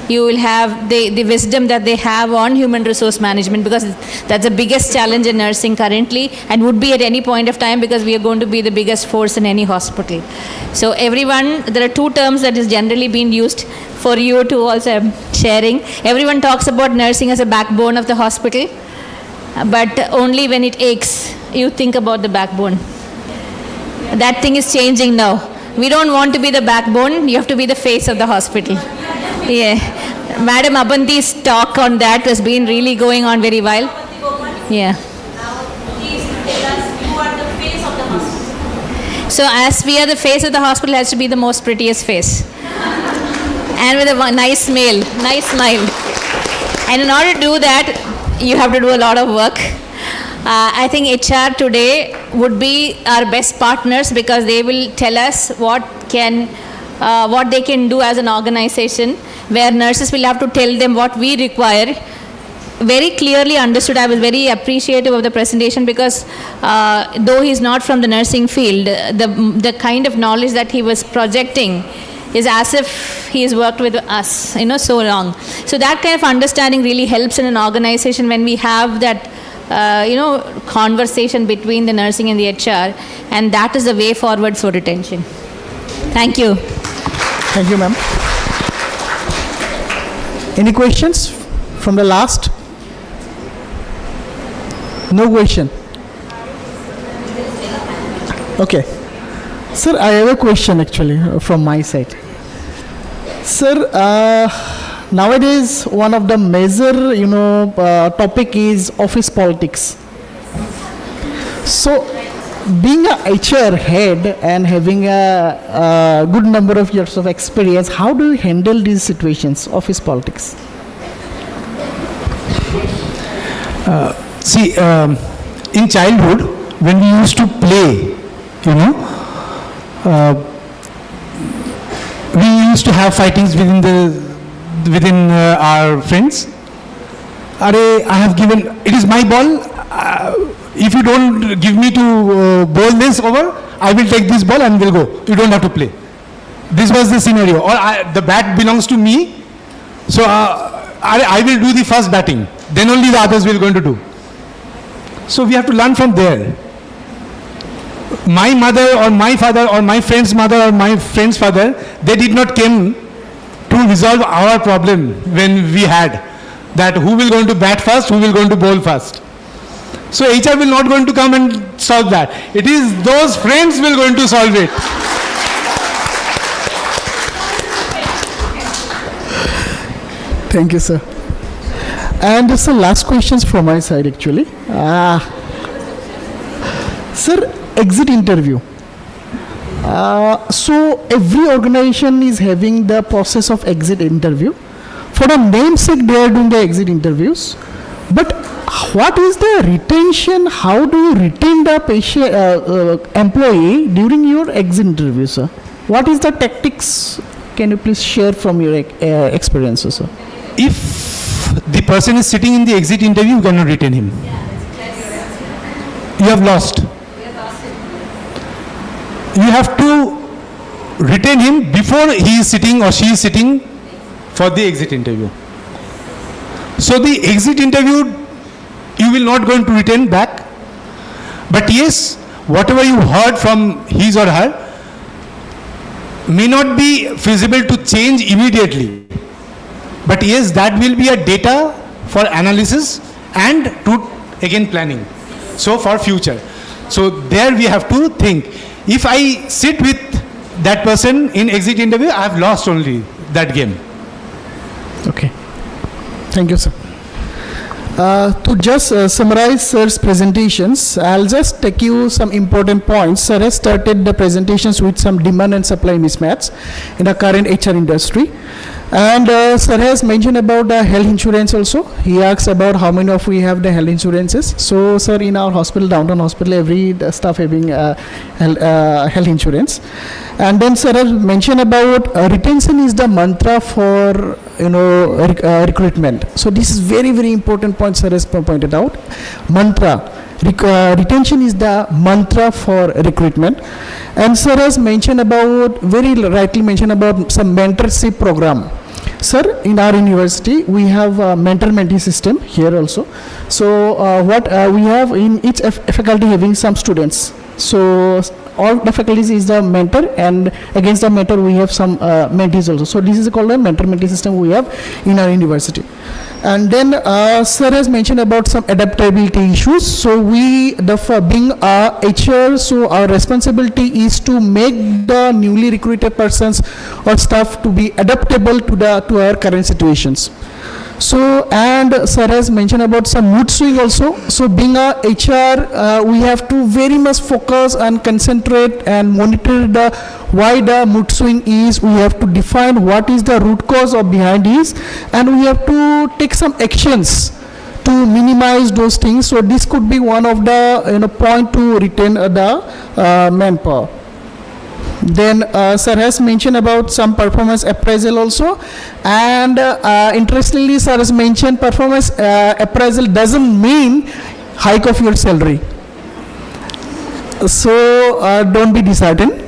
You will have the wisdom that they have on human resource management, because that's the biggest challenge in nursing currently, and would be at any point of time, because we are going to be the biggest force in any hospital. So everyone, there are two terms that is generally being used for you to also sharing. Everyone talks about nursing as a backbone of the hospital, but only when it aches, you think about the backbone. That thing is changing now. We don't want to be the backbone, you have to be the face of the hospital. Yeah, Madam Abanti's talk on that has been really going on very well. Yeah. So as we are the face of the hospital, it has to be the most prettiest face. And with a nice smile. And in order to do that, you have to do a lot of work. I think HR today would be our best partners, because they will tell us what they can do as an organization, where nurses will have to tell them what we require. Very clearly understood. I was very appreciative of the presentation, because though he's not from the nursing field, the kind of knowledge that he was projecting is as if he's worked with us, so long. So that kind of understanding really helps in an organization when we have that, conversation between the nursing and the HR, and that is the way forward for retention. Thank you. Thank you, ma'am. Any questions from the last? No question. Okay. Sir, I have a question actually from my side. Sir, nowadays one of the major, topic is office politics. So, being a HR head and having a good number of years of experience, how do you handle these situations, office politics? See, in childhood, when we used to play, we used to have fightings within our friends. I have given, it is my ball. If you don't give me to bowl this over, I will take this ball and we'll go. You don't have to play. This was the scenario. Or the bat belongs to me, so I will do the first batting. Then only the others will going to do. So we have to learn from there. My mother or my father or my friend's mother or my friend's father, they did not come to resolve our problem when we had that who will going to bat first, who will going to bowl first. So HR will not going to come and solve that. It is those friends will going to solve it. Thank you, sir. And sir, last questions from my side actually. Sir, exit interview. So every organization is having the process of exit interview. For the namesake, they are doing the exit interviews. But what is the retention? How do you retain the patient employee during your exit interview, sir? What is the tactics? Can you please share from your experiences, sir? If the person is sitting in the exit interview, you cannot retain him. You have lost. You have to retain him before he is sitting or she is sitting for the exit interview. So the exit interview, you will not going to retain back. But yes, whatever you heard from his or her may not be feasible to change immediately. But yes, that will be a data for analysis and to again planning. So for future. So there we have to think. If I sit with that person in exit interview, I have lost only that game. Okay. Thank you, sir. To just summarize sir's presentations, I'll just take you some important points. Sir has started the presentations with some demand and supply mismatch in the current HR industry. And sir has mentioned about the health insurance also. He asks about how many of we have the health insurances. So sir, in our hospital, downtown hospital, every staff having health insurance. And then sir has mentioned about retention is the mantra for recruitment. So this is very, very important point sir has pointed out. Mantra. Retention is the mantra for recruitment. And sir has mentioned about, very rightly mentioned about some mentorship program. Sir, in our university, we have a mentor-mentee system here also. So what we have in each faculty having some students. So all the faculties is the mentor, and against the mentor we have some mentees also. So this is called a mentor-mentee system we have in our university. And then sir has mentioned about some adaptability issues. So we, being HR, so our responsibility is to make the newly recruited persons or staff to be adaptable to our current situations. So, and sir has mentioned about some mood swing also. So being a HR, we have to very much focus and concentrate and monitor why the mood swing is. We have to define what is the root cause of behind this, and we have to take some actions to minimize those things. So this could be one of the point to retain the manpower. Then sir has mentioned about some performance appraisal also, and interestingly sir has mentioned performance appraisal doesn't mean hike of your salary. So don't be disheartened.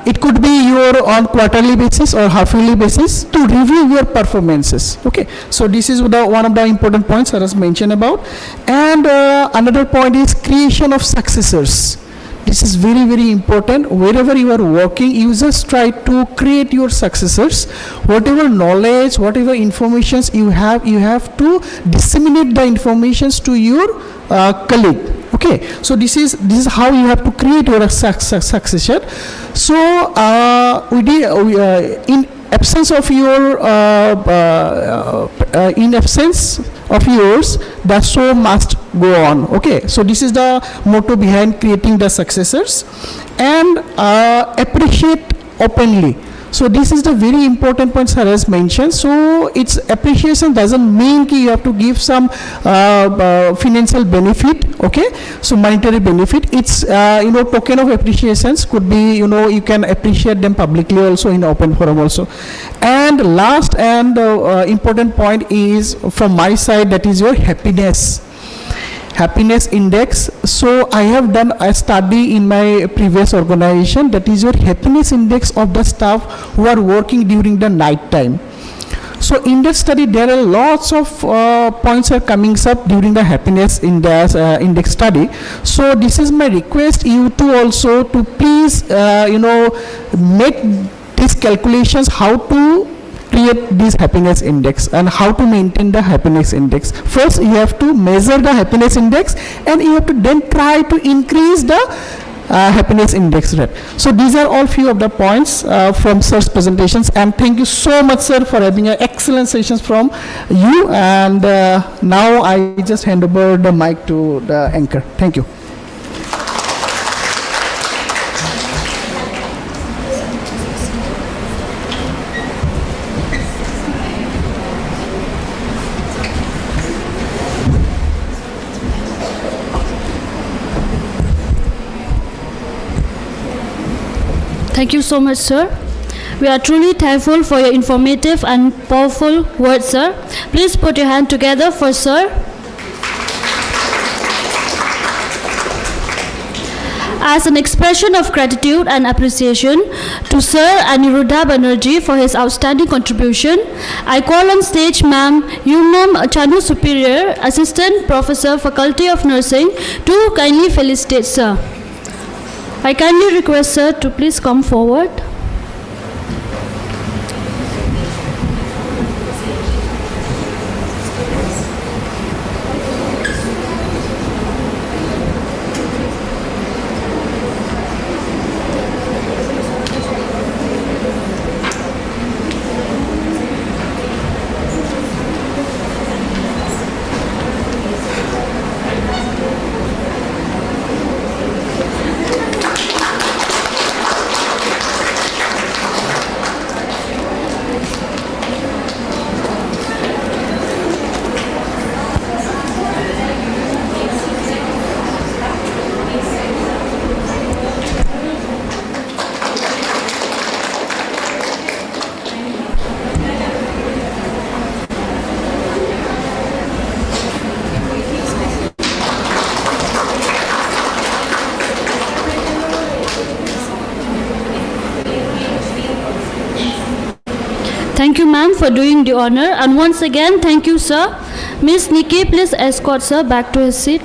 It could be your on quarterly basis or half yearly basis to review your performances. Okay, so this is one of the important points sir has mentioned about. And another point is creation of successors. This is very, very important. Wherever you are working, you just try to create your successors. Whatever knowledge, whatever informations you have to disseminate the informations to your colleague. Okay, so this is how you have to create your successor. So in absence of your the show must go on. Okay, so this is the motto behind creating the successors. And appreciate openly. So this is the very important point sir has mentioned. So its appreciation doesn't mean you have to give some financial benefit, okay, so monetary benefit. It's token of appreciations could be, you can appreciate them publicly also in open forum also. And last and important point is from my side, that is your happiness index. So I have done a study in my previous organization, that is your happiness index of the staff who are working during the night time. So in that study there are lots of points are coming up during the happiness index study. So this is my request you to also to please make these calculations how to create this happiness index and how to maintain the happiness index. First you have to measure the happiness index, and you have to then try to increase the happiness index rate. So these are all few of the points from sir's presentations, and thank you so much sir for having an excellent sessions from you. And now I just hand over the mic to the anchor. Thank you. Thank you so much, sir. We are truly thankful for your informative and powerful words, sir. Please put your hand together for sir. As an expression of gratitude and appreciation to Sir Aniruddha Banerjee for his outstanding contribution, I call on stage Ma'am Yumnam Chanu Superior, Assistant Professor, Faculty of Nursing, to kindly felicitate Sir. I kindly request Sir to please come forward. Thank you, ma'am, for doing the honor. And once again, thank you, sir. Miss Nikki, please escort sir back to his seat.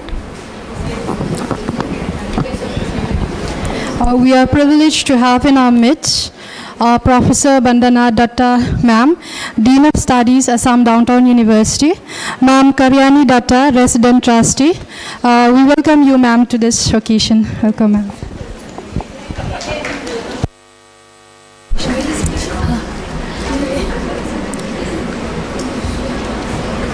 We are privileged to have in our midst Professor Bandana Datta, ma'am, Dean of Studies, Assam Downtown University, ma'am Karyani Datta, Resident Trustee. We welcome you, ma'am, to this occasion. Welcome, ma'am.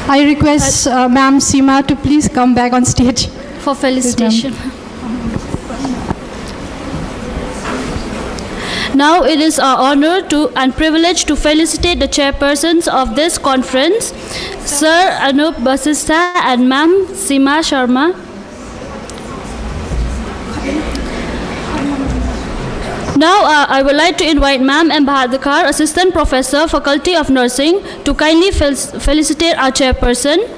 I request ma'am Seema to please come back on stage. For felicitation. Now it is our honor and privilege to felicitate the chairpersons of this conference, Sir Anup Basista and Ma'am Seema Sharma. Now I would like to invite Ma'am M. Bahadkar, Assistant Professor, Faculty of Nursing, to kindly felicitate our chairperson.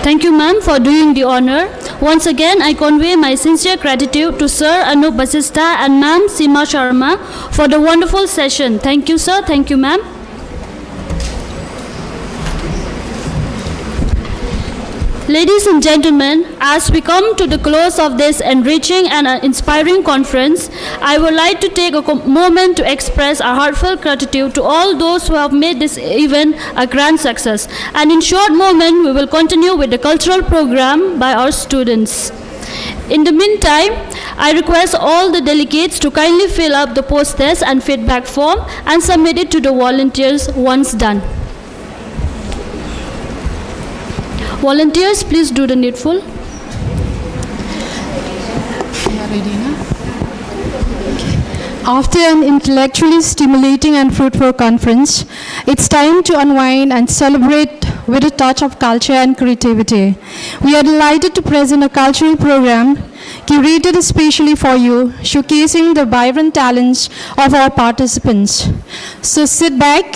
Thank you, ma'am, for doing the honor. Once again, I convey my sincere gratitude to Sir Anup Basista and Ma'am Seema Sharma for the wonderful session. Thank you, sir. Thank you, ma'am. Ladies and gentlemen, as we come to the close of this enriching and inspiring conference, I would like to take a moment to express our heartfelt gratitude to all those who have made this event a grand success. And in short moment, we will continue with the cultural program by our students. In the meantime, I request all the delegates to kindly fill up the post-test and feedback form and submit it to the volunteers once done. Volunteers, please do the needful. After an intellectually stimulating and fruitful conference, it's time to unwind and celebrate with a touch of culture and creativity. We are delighted to present a cultural program curated especially for you, showcasing the vibrant talents of our participants. So sit back,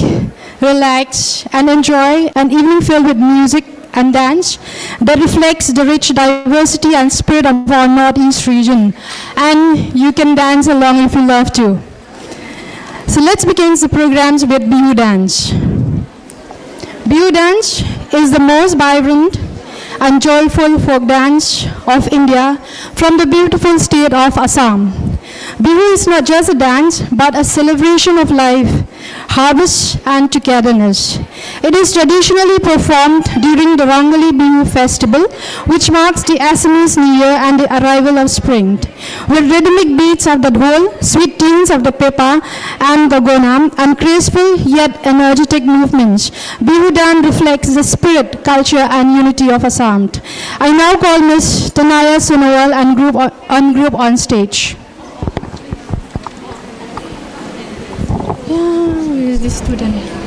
relax, and enjoy an evening filled with music, and dance that reflects the rich diversity and spirit of our Northeast region. And you can dance along if you love to. So let's begin the programs with Bihu dance. Bihu dance is the most vibrant and joyful folk dance of India from the beautiful state of Assam. Bihu is not just a dance but a celebration of life, harvest and togetherness. It is traditionally performed during the Rangali Bihu festival, which marks the Assamese New Year and the arrival of spring. With rhythmic beats of the dhol, sweet tunes of the pepa and the gonam, and graceful yet energetic movements, Bihu dance reflects the spirit, culture and unity of Assam. I now call Ms. Tanaya Sonowal and group on stage. Yeah, where is the student?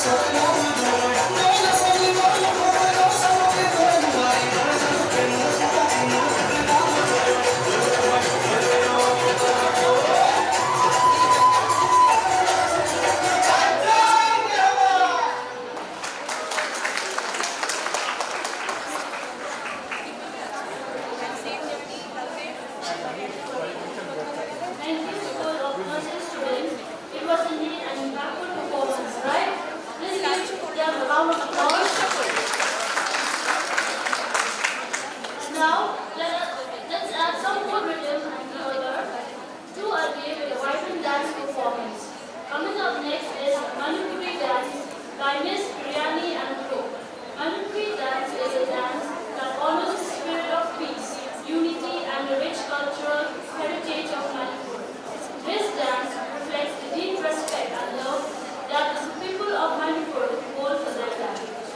Thank you, School of Nursing students. It was indeed an impactful performance, right? Please give them a round of applause. And now, let's add some more rhythm and further to our day with a vibrant dance performance. Coming up next is Manipuri dance by Miss Biryani and Group. Manipuri dance is a dance that honors the spirit of peace, unity, and the rich cultural heritage of Manipur. This dance reflects the deep respect and love that the people of Manipur hold for their land.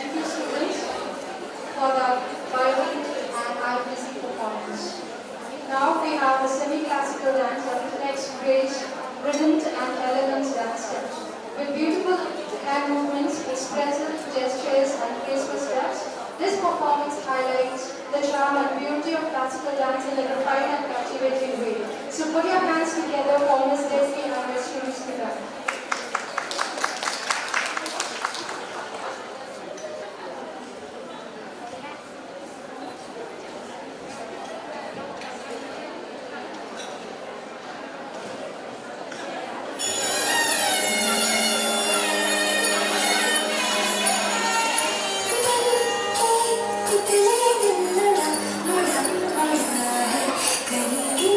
Thank you, students, for the violin and IPC performance. Now we have a semi-classical dance that reflects grace, rhythm, and elegance dance steps. With beautiful hand movements, expressive gestures, and graceful steps, this performance highlights the charm and beauty of classical dance in a refined and captivating way. So put your hands together for Miss Leslie and Miss Smita. Thank you.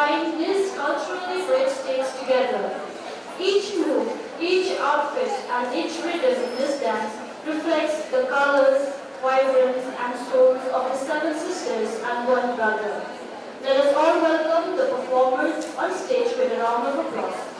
bind these culturally rich states together. Each move, each outfit, and each rhythm in this dance reflects the colors, vibrance, and souls of the seven sisters and one brother. Let us all welcome the performers on stage with a round of applause.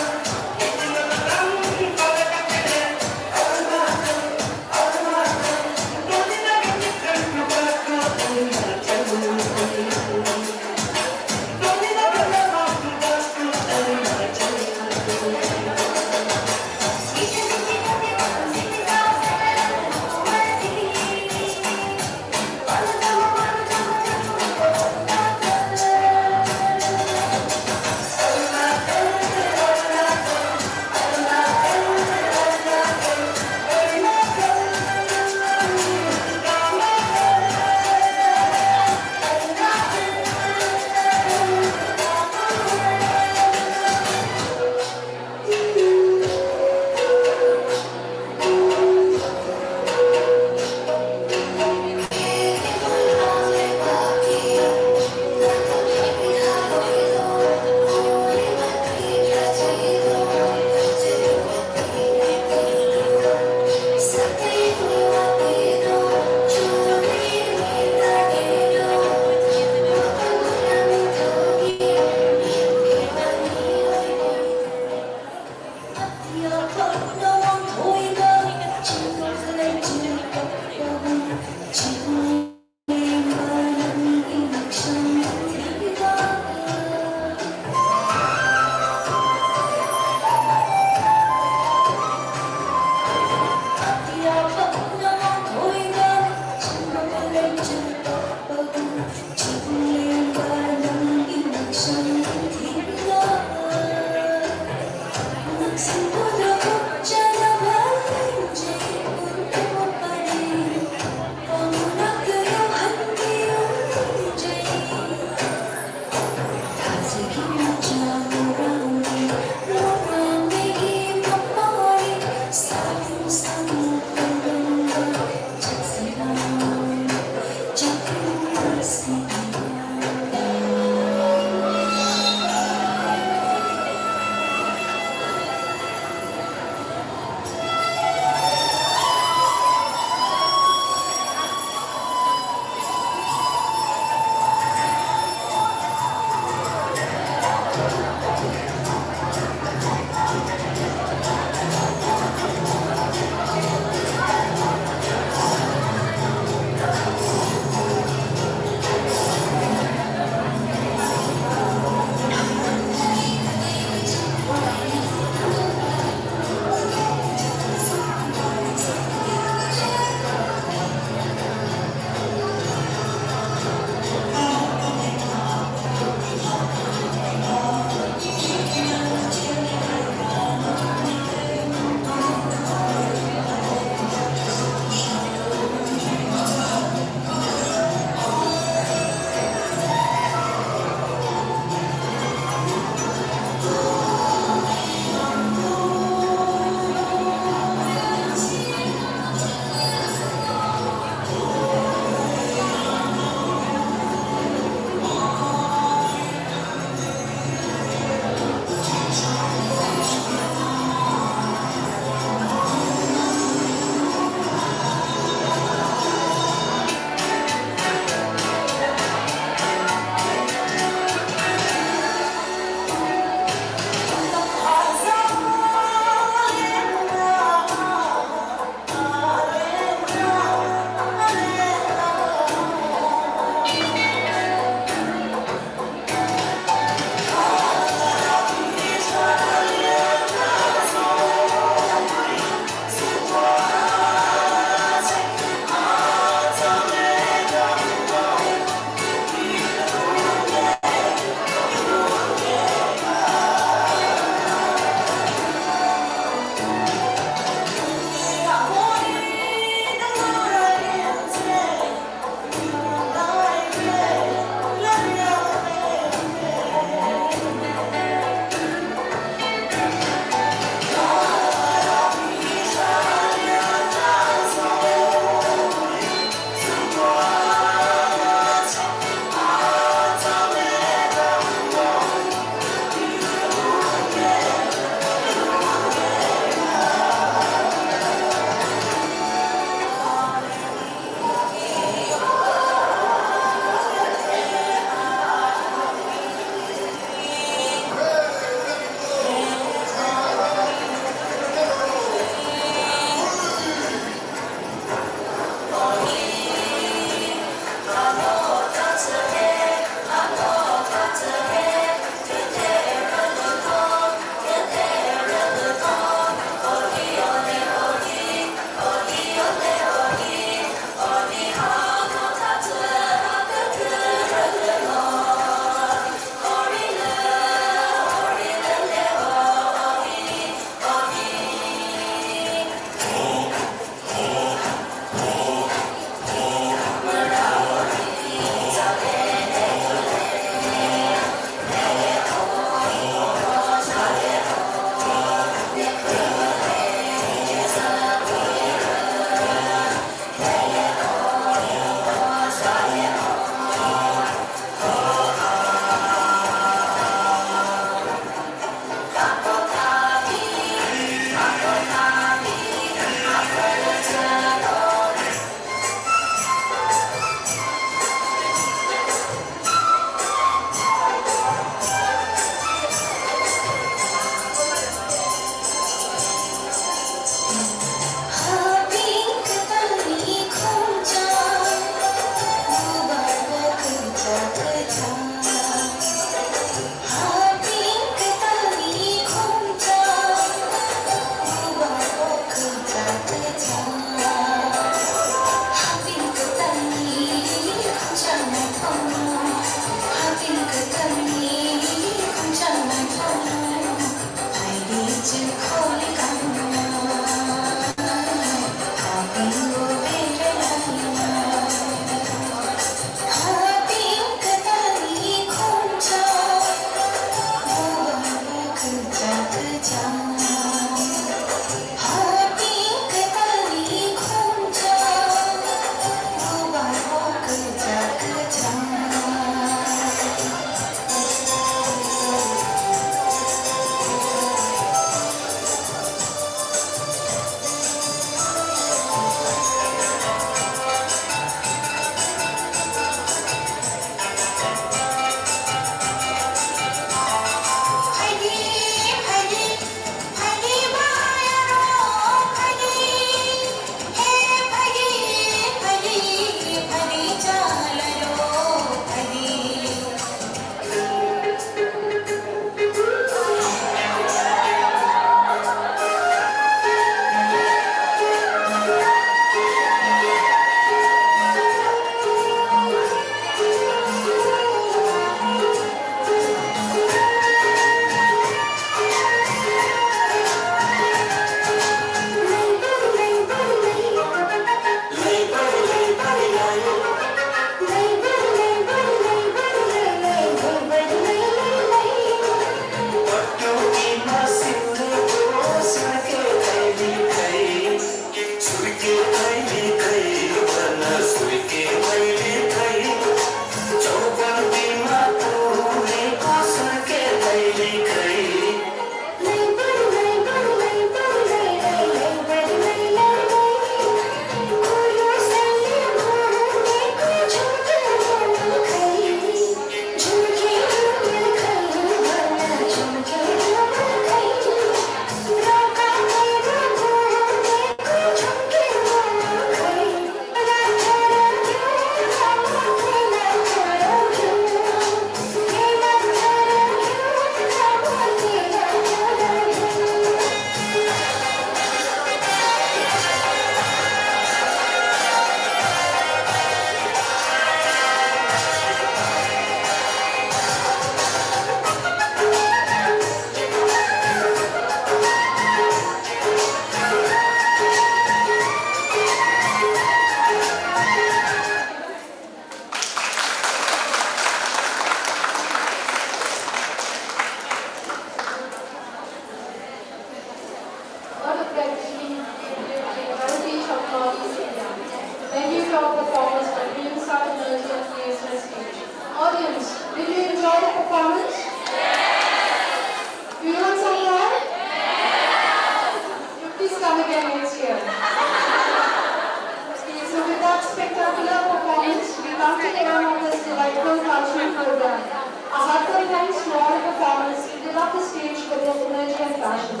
second round of this delightful cultural program. A heartfelt thanks to all the performers who lit up the stage with their energy and passion.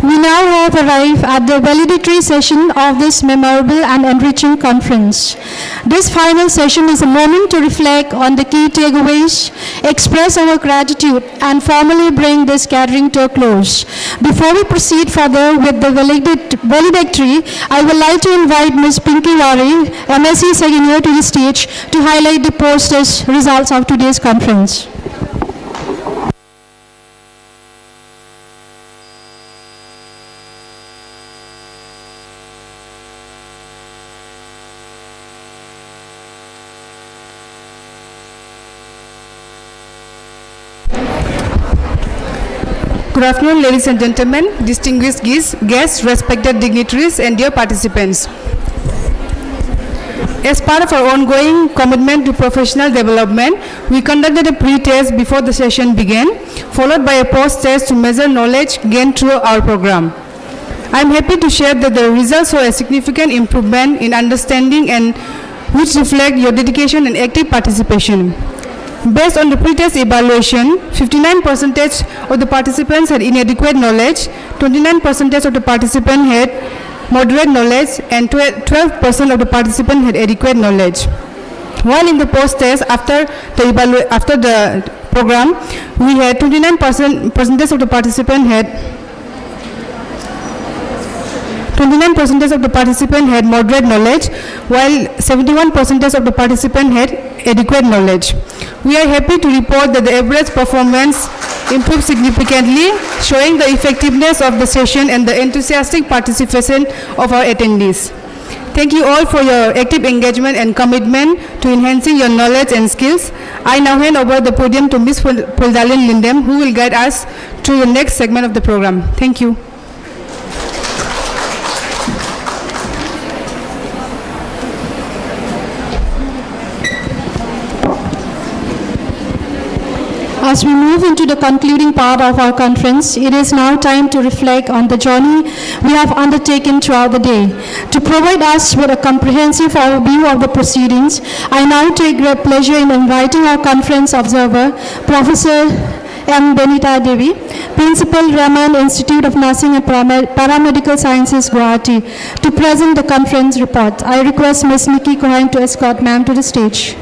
We now have arrived at the valedictory session of this memorable and enriching conference. This final session is a moment to reflect on the key takeaways, express our gratitude, and formally bring this gathering to a close. Before we proceed further with the valedictory, I would like to invite Ms. Pinky Wari, MSc second year, to the stage to highlight the post-test results of today's conference. Good afternoon, ladies and gentlemen, distinguished guests, respected dignitaries, and dear participants. As part of our ongoing commitment to professional development, we conducted a pre-test before the session began, followed by a post-test to measure knowledge gained through our program. I am happy to share that the results show a significant improvement in understanding and which reflect your dedication and active participation. Based on the pre-test evaluation, 59% of the participants had inadequate knowledge, 29% of the participants had moderate knowledge, and 12% of the participants had adequate knowledge. While in the post-test, after the program, we had 29% of the participants had moderate knowledge, while 71% of the participants had adequate knowledge. We are happy to report that the average performance improved significantly, showing the effectiveness of the session and the enthusiastic participation of our attendees. Thank you all for your active engagement and commitment to enhancing your knowledge and skills. I now hand over the podium to Ms. Puldalin Lindem, who will guide us through the next segment of the program. Thank you. As we move into the concluding part of our conference, it is now time to reflect on the journey we have undertaken throughout the day. To provide us with a comprehensive overview of the proceedings, I now take great pleasure in inviting our conference observer, Professor M. Benita Devi, Principal, Raman Institute of Nursing and Paramedical Sciences, Guwahati, to present the conference report. I request Ms. Nikki Cohen to escort ma'am to the stage.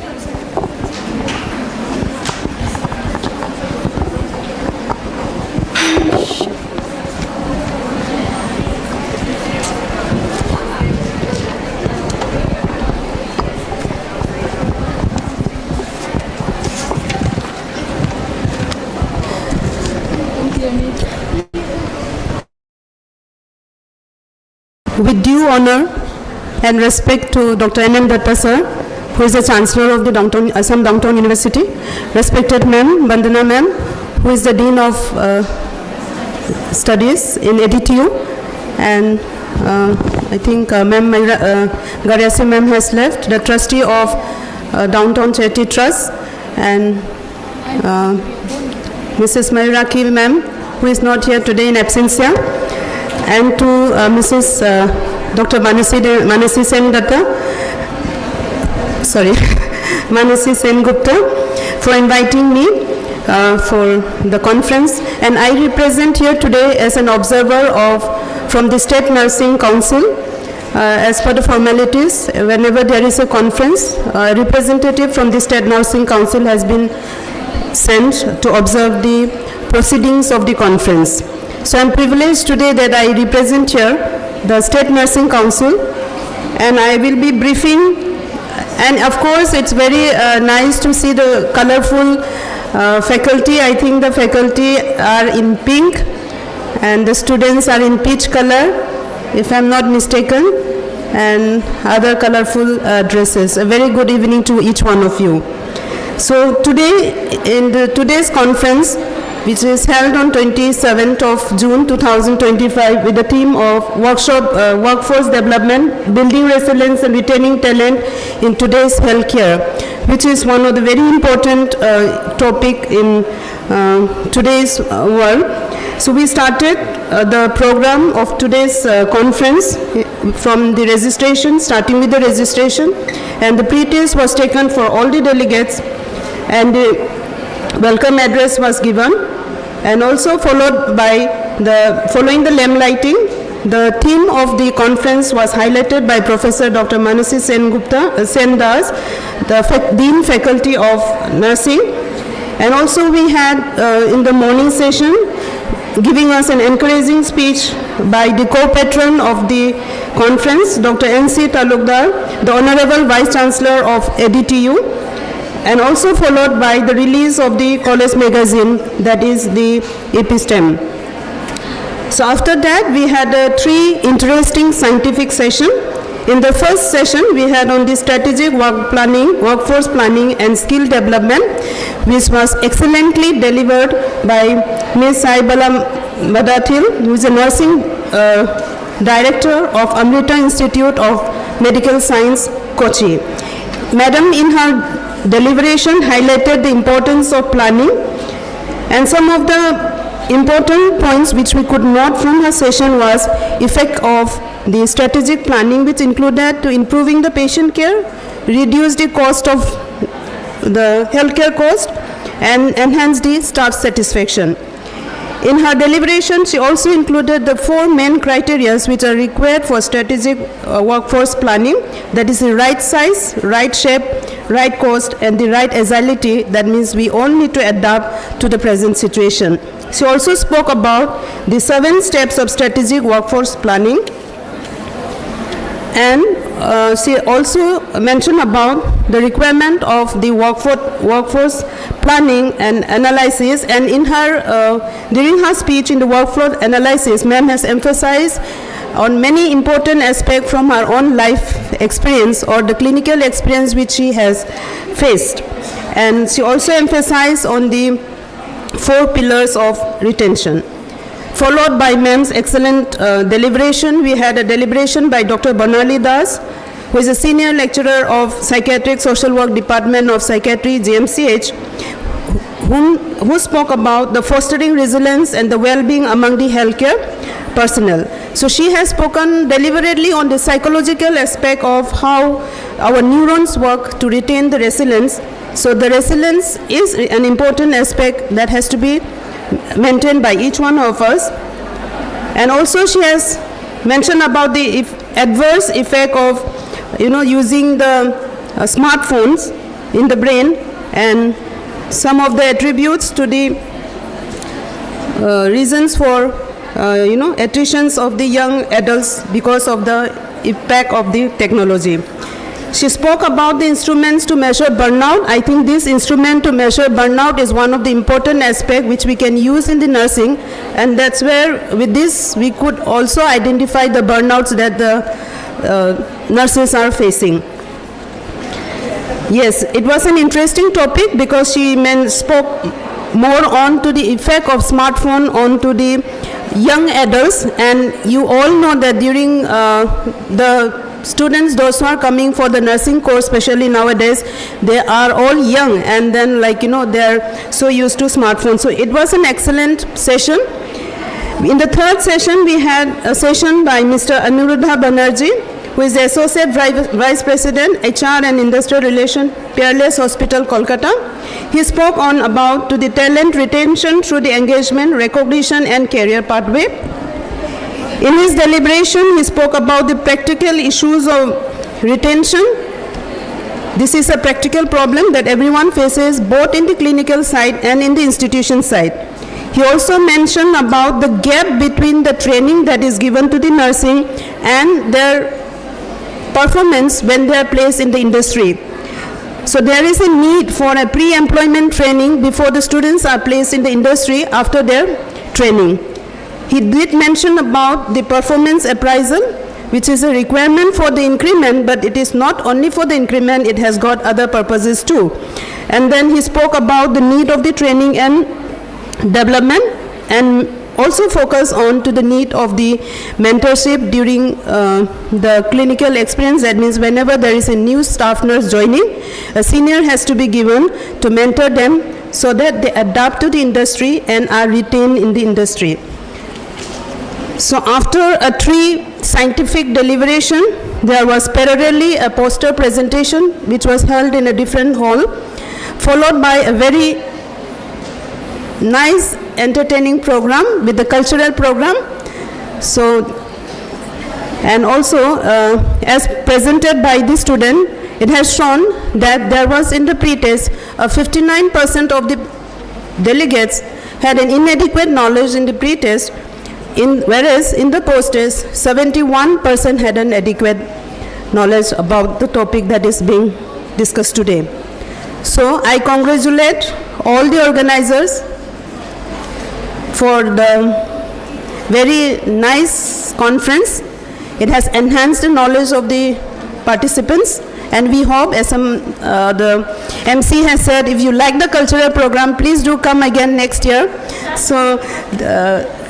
With due honor and respect to Dr. N.M. Datta sir, who is the Chancellor of the Assam Downtown University, respected Ma'am, Bandana Ma'am, who is the Dean of Studies in AdtU, and I think Ma'am Gariasi Ma'am has left, the Trustee of Downtown Charity Trust, and Mrs. Mayuraki Ma'am, who is not here today in absentia, and to Mrs. Dr. Manasi Sen Gupta for inviting me for the conference. And I represent here today as an observer from the State Nursing Council. As per the formalities, whenever there is a conference, a representative from the State Nursing Council has been sent to observe the proceedings of the conference. So I am privileged today that I represent here the State Nursing Council, and I will be briefing, and of course it's very nice to see the colorful faculty. I think the faculty are in pink and the students are in peach color, if I am not mistaken, and other colorful dresses. A very good evening to each one of you. So today, in today's conference, which is held on 27th of June 2025 with the theme of Workforce Development, Building Resilience and Retaining Talent in Today's Healthcare, which is one of the very important topic in today's world. So we started the program of today's conference from the registration, starting with the registration, and the pre-test was taken for all the delegates, and the welcome address was given, and also following the lamp lighting. The theme of the conference was highlighted by Professor Dr. Manasi Sen Das, the Dean Faculty of Nursing. And also we had in the morning session giving us an encouraging speech by the co-patron of the conference, Dr. N.C. Talukdar, the Honorable Vice Chancellor of AdtU, and also followed by the release of the college magazine, that is the EPSTEM. So after that, we had 3 interesting scientific sessions. In the first session, we had on the strategic workforce planning and skill development, which was excellently delivered by Ms. Saibala Madathil, who is a nursing director of Amrita Institute of Medical Science, Kochi. Madam, in her deliberation, highlighted the importance of planning, and some of the important points which we could note from her session was effect of the strategic planning, which included to improving the patient care, reduce the cost of the healthcare cost, and enhance the staff satisfaction. In her deliberation, she also included the 4 main criteria which are required for strategic workforce planning, that is the right size, right shape, right cost, and the right agility. That means we all need to adapt to the present situation. She also spoke about the 7 steps of strategic workforce planning, and she also mentioned about the requirement of the workforce planning and analysis. And in her during her speech in the workforce analysis, ma'am has emphasized on many important aspects from her own life experience or the clinical experience which she has faced. And she also emphasized on the 4 pillars of retention. Followed by ma'am's excellent deliberation, we had a deliberation by Dr. Banali Das, who is a senior lecturer of Psychiatric Social Work Department of Psychiatry, GMCH, who spoke about the fostering resilience and the well-being among the healthcare personnel. So she has spoken deliberately on the psychological aspect of how our neurons work to retain the resilience. So the resilience is an important aspect that has to be maintained by each one of us. And also she has mentioned about the adverse effect of using the smartphones in the brain, and some of the attributes to the reasons for attritions of the young adults because of the impact of the technology. She spoke about the instruments to measure burnout. I think this instrument to measure burnout is one of the important aspects which we can use in the nursing, and that's where with this we could also identify the burnouts that the nurses are facing. Yes, it was an interesting topic because she spoke more on to the effect of smartphone onto the young adults, and you all know that during the students, those who are coming for the nursing course, especially nowadays, they are all young, and then they are so used to smartphones. So it was an excellent session. In the third session, we had a session by Mr. Anuruddha Banerjee, who is the Associate Vice President, HR and Industrial Relations, Peerless Hospital, Kolkata. He spoke on about to the talent retention through the engagement, recognition and career pathway. In his deliberation, he spoke about the practical issues of retention. This is a practical problem that everyone faces both in the clinical side and in the institution side. He also mentioned about the gap between the training that is given to the nursing and their performance when they are placed in the industry. So there is a need for a pre-employment training before the students are placed in the industry after their training. He did mention about the performance appraisal, which is a requirement for the increment, but it is not only for the increment, it has got other purposes too. And then he spoke about the need of the training and development, and also focus on to the need of the mentorship during the clinical experience. That means whenever there is a new staff nurse joining, a senior has to be given to mentor them so that they adapt to the industry and are retained in the industry. So after a 3 scientific deliberation, there was parallelly a poster presentation which was held in a different hall, followed by a very nice entertaining program with the cultural program. So, and also as presented by the student, it has shown that there was in the pretest 59% of the delegates had an inadequate knowledge in the pretest, whereas in the post-test 71% had an adequate knowledge about the topic that is being discussed today. So I congratulate all the organizers for the very nice conference. It has enhanced the knowledge of the participants, and we hope, as the MC has said, if you like the cultural program, please do come again next year. So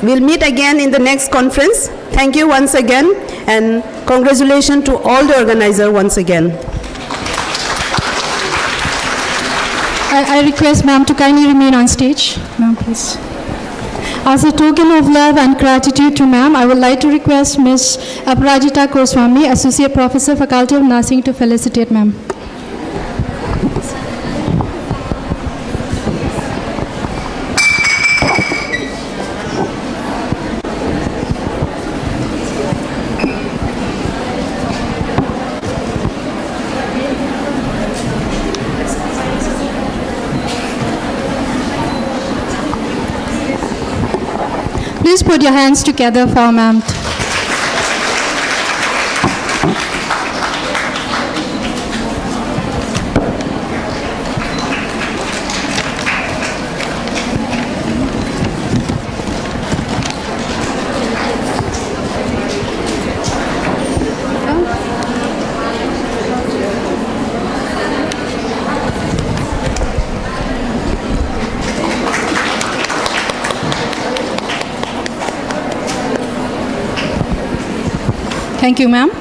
we'll meet again in the next conference. Thank you once again, and congratulations to all the organizers once again. I request ma'am to kindly remain on stage. Ma'am, please. As a token of love and gratitude to ma'am, I would like to request Ms. Aparajita Goswami, Associate Professor, Faculty of Nursing, to felicitate ma'am. Please put your hands together for ma'am. Thank you, ma'am.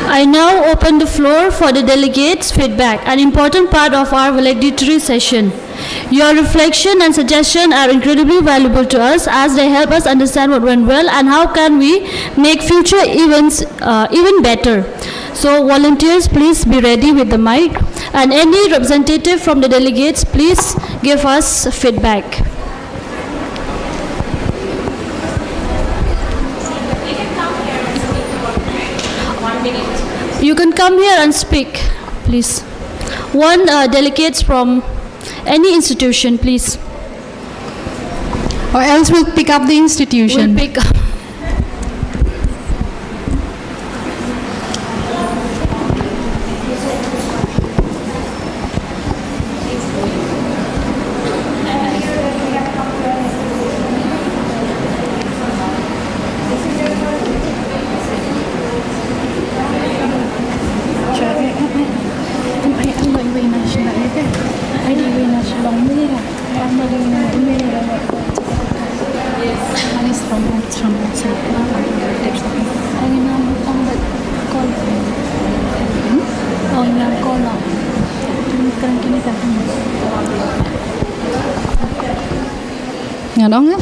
I now open the floor for the delegates' feedback, an important part of our valedictory session. Your reflection and suggestion are incredibly valuable to us as they help us understand what went well and how can we make future events even better. So volunteers, please be ready with the mic, and any representative from the delegates, please give us feedback. You can come here and speak, please. One delegates from any institution, please. Or else we'll pick up the institution. We'll pick up. Nhà đó á.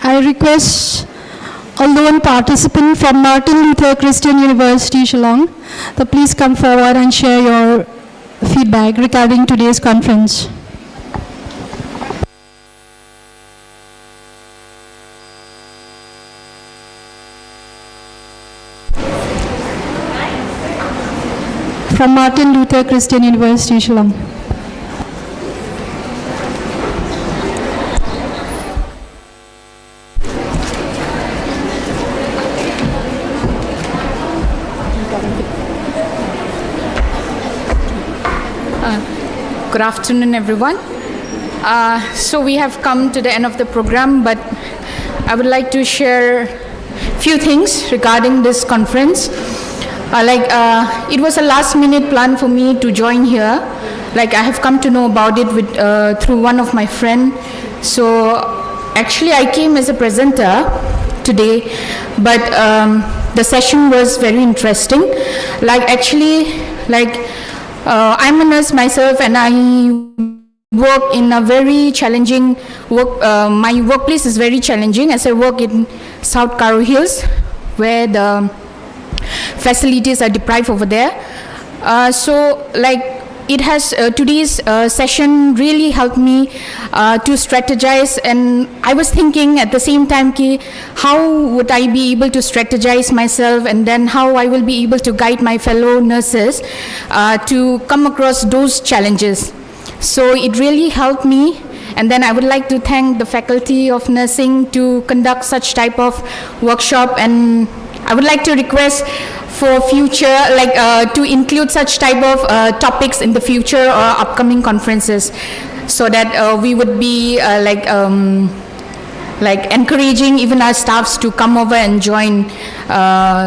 I request a lone participant from Martin Luther Christian University, Shillong, to please come forward and share your feedback regarding today's conference. From Martin Luther Christian University, Shillong. Good afternoon, everyone. So we have come to the end of the program, but I would like to share a few things regarding this conference. It was a last minute plan for me to join here. Like I have come to know about it through one of my friend. So actually I came as a presenter today, but the session was very interesting. I'm a nurse myself, and I work in a very challenging work. My workplace is very challenging as I work in South Karo Hills, where the facilities are deprived over there. It has today's session really helped me to strategize, and I was thinking at the same time how would I be able to strategize myself, and then how I will be able to guide my fellow nurses to come across those challenges. So it really helped me, and then I would like to thank the Faculty of Nursing to conduct such type of workshop, and I would like to request for future, to include such type of topics in the future or upcoming conferences, so that we would be encouraging even our staffs to come over and join,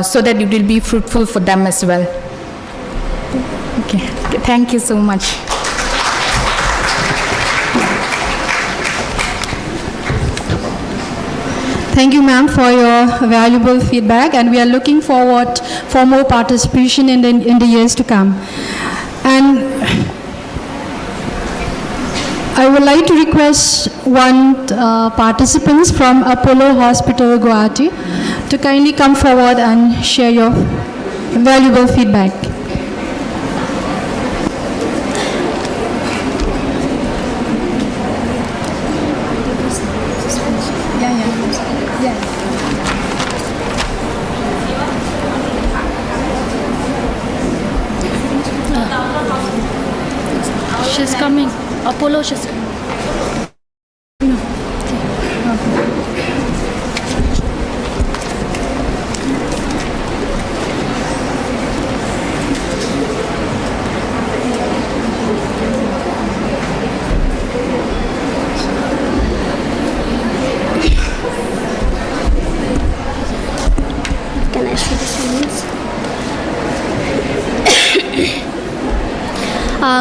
so that it will be fruitful for them as well. Okay, thank you so much. Thank you, ma'am, for your valuable feedback, and we are looking forward for more participation in the years to come. And I would like to request one participants from Apollo Hospital, Guwahati, to kindly come forward and share your valuable feedback. She's coming. Apollo, she's coming. Can I show this one?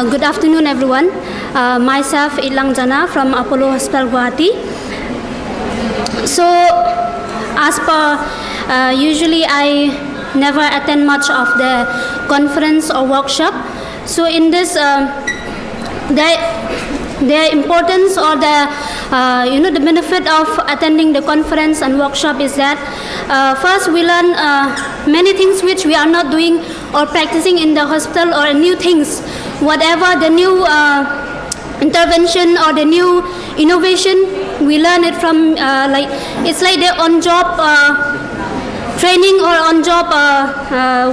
Good afternoon, everyone. Myself, Ilang Jana from Apollo Hospital, Guwahati. So, as per usually, I never attend much of the conference or workshop. So, in this, the importance or the the benefit of attending the conference and workshop is that first we learn many things which we are not doing or practicing in the hospital, or new things, whatever the new intervention or the new innovation, we learn it from it's like the on-job training or on-job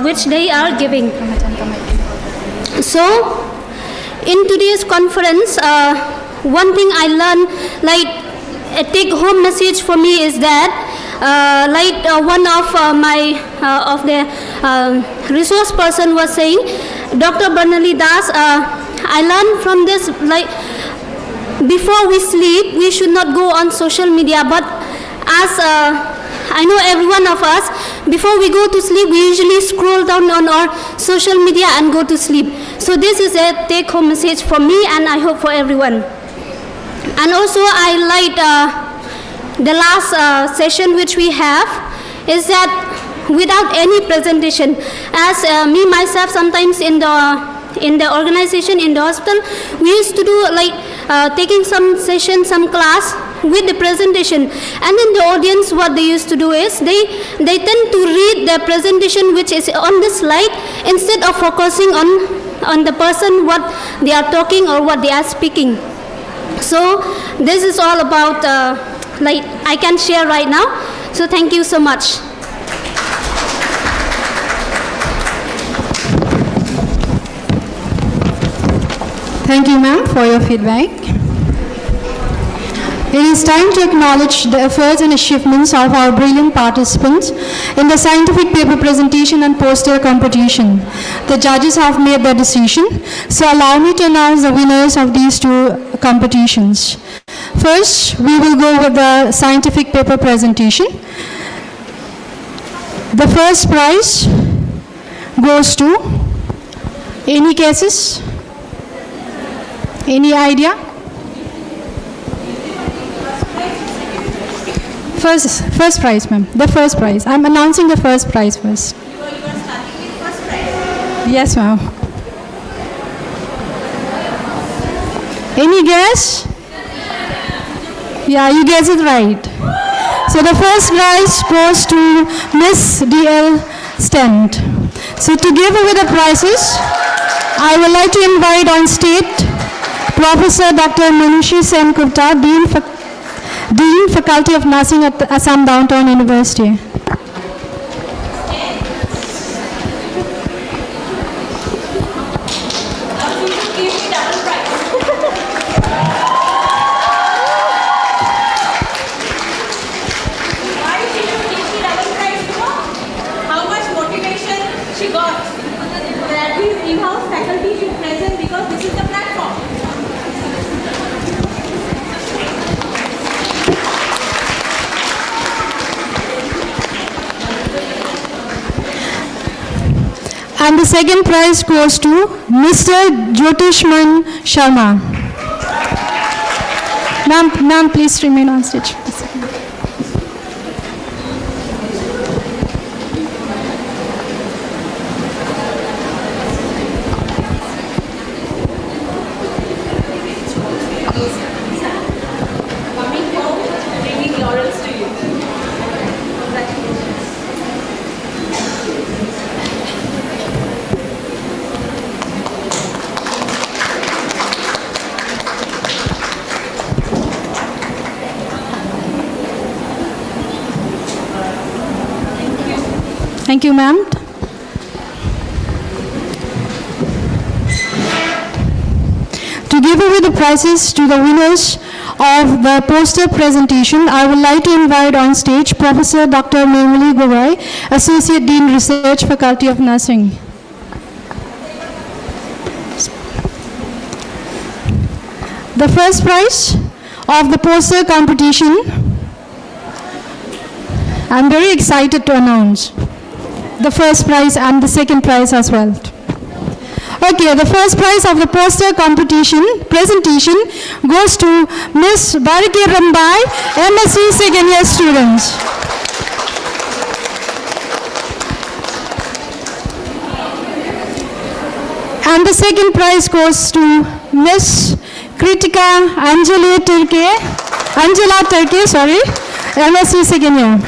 which they are giving. So in today's conference, one thing I learned, a take-home message for me is that, one of the resource person was saying, Dr. Barnali Das, I learned from this, before we sleep, we should not go on social media, but as I know every one of us, before we go to sleep, we usually scroll down on our social media and go to sleep. So this is a take-home message for me, and I hope for everyone. And also I liked the last session which we have, is that without any presentation, as me myself sometimes in the organization, in the hospital, we used to do taking some session, some class with the presentation, and in the audience what they used to do is they tend to read the presentation which is on the slide instead of focusing on the person, what they are talking or what they are speaking. So this is all about I can share right now. So thank you so much. Thank you, ma'am, for your feedback. It is time to acknowledge the efforts and achievements of our brilliant participants in the scientific paper presentation and poster competition. The judges have made their decision, so allow me to announce the winners of these two competitions. First, we will go with the scientific paper presentation. The first prize goes to, any cases? Any idea? First prize, ma'am. The first prize. I'm announcing the first prize first. Yes, ma'am. Any guess? Yeah, you guessed it right. So the first prize goes to Miss D.L. Stent. So to give away the prizes, I would like to invite on stage Professor Dr. Manushi Sen Gupta, Dean Faculty of Nursing at Assam Downtown University. How much motivation she got. That is in-house faculty should present because this is the platform. And the second prize goes to Mr. Jyotishman Sharma. Ma'am, please remain on stage. Coming home, bringing laurels to you. Congratulations. Thank you, ma'am. To give away the prizes to the winners of the poster presentation, I would like to invite on stage Professor Dr. Memuli Gogoi, Associate Dean Research, Faculty of Nursing. The first prize of the poster competition, I'm very excited to announce the first prize and the second prize as well. Okay, the first prize of the poster competition presentation goes to Miss Bariki Rambai, MSc second year students. And the second prize goes to Miss Kritika Angela Turke, MSc second year.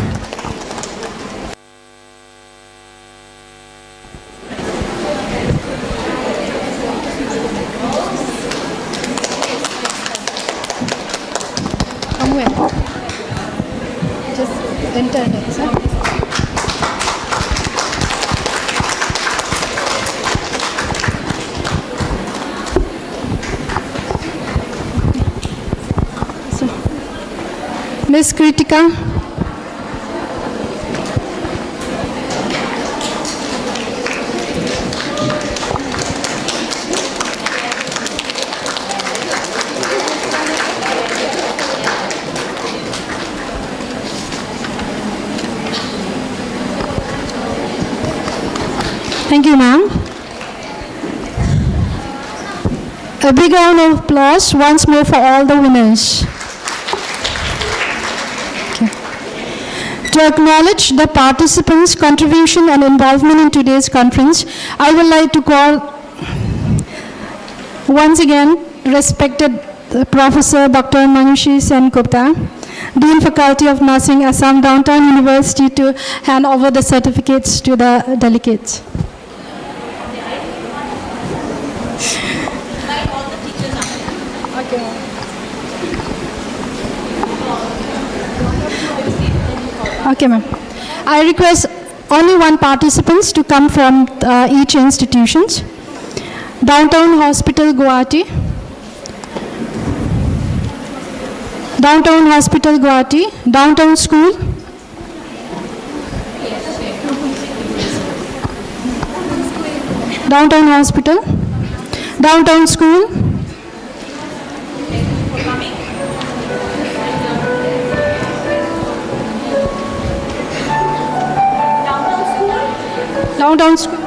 Just internet, sir. Miss Kritika. Thank you, ma'am. A big round of applause once more for all the winners. Okay. To acknowledge the participants' contribution and involvement in today's conference, I would like to call once again respected Professor Dr. Manushi Sen Gupta, Dean Faculty of Nursing, Assam Downtown University, to hand over the certificates to the delegates. Okay, ma'am. I request only one participants to come from each institutions. Downtown Hospital, Guwahati. Downtown Hospital, Guwahati. Downtown School. Downtown Hospital. Downtown School. Downtown School.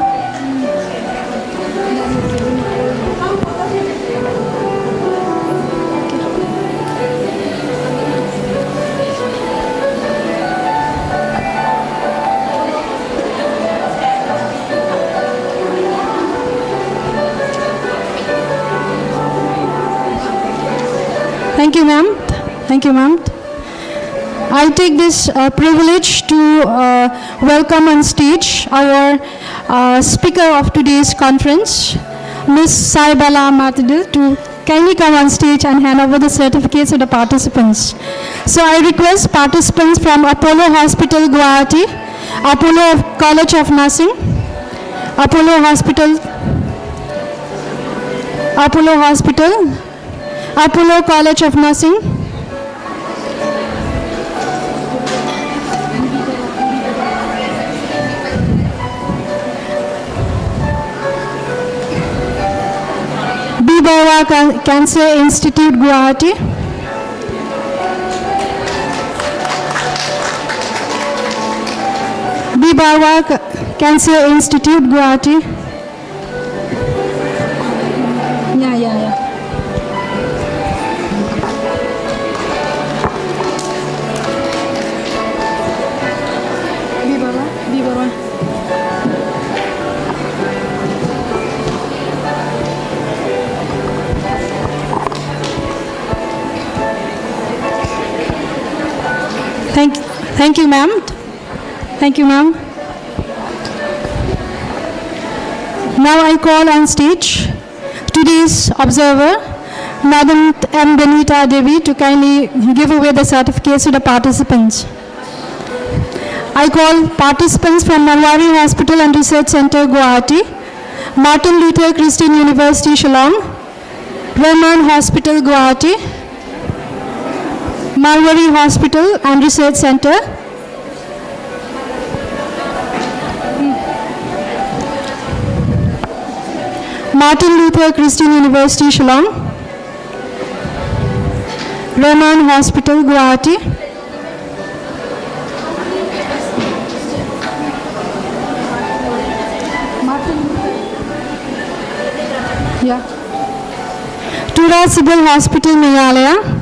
Thank you, ma'am. Thank you, ma'am. I take this privilege to welcome on stage our speaker of today's conference, Ms. Saibala Matadil, to kindly come on stage and hand over the certificates to the participants. So I request participants from Apollo Hospital, Guwahati, Apollo College of Nursing, Apollo Hospital, Apollo College of Nursing, B. Barwa Cancer Institute, Guwahati, B. Barwa Cancer Institute, Guwahati. Yeah. B. Barwa. Thank you, ma'am. Thank you, ma'am. Now I call on stage today's observer, Madam M. Benita Devi, to kindly give away the certificates to the participants. I call participants from Malwari Hospital and Research Center, Guwahati, Martin Luther Christian University, Shillong, Rahman Hospital, Guwahati, Malwari Hospital and Research Center, Martin Luther Christian University, Shillong, Rahman Hospital, Guwahati, Tura Civil Hospital, Meghalaya,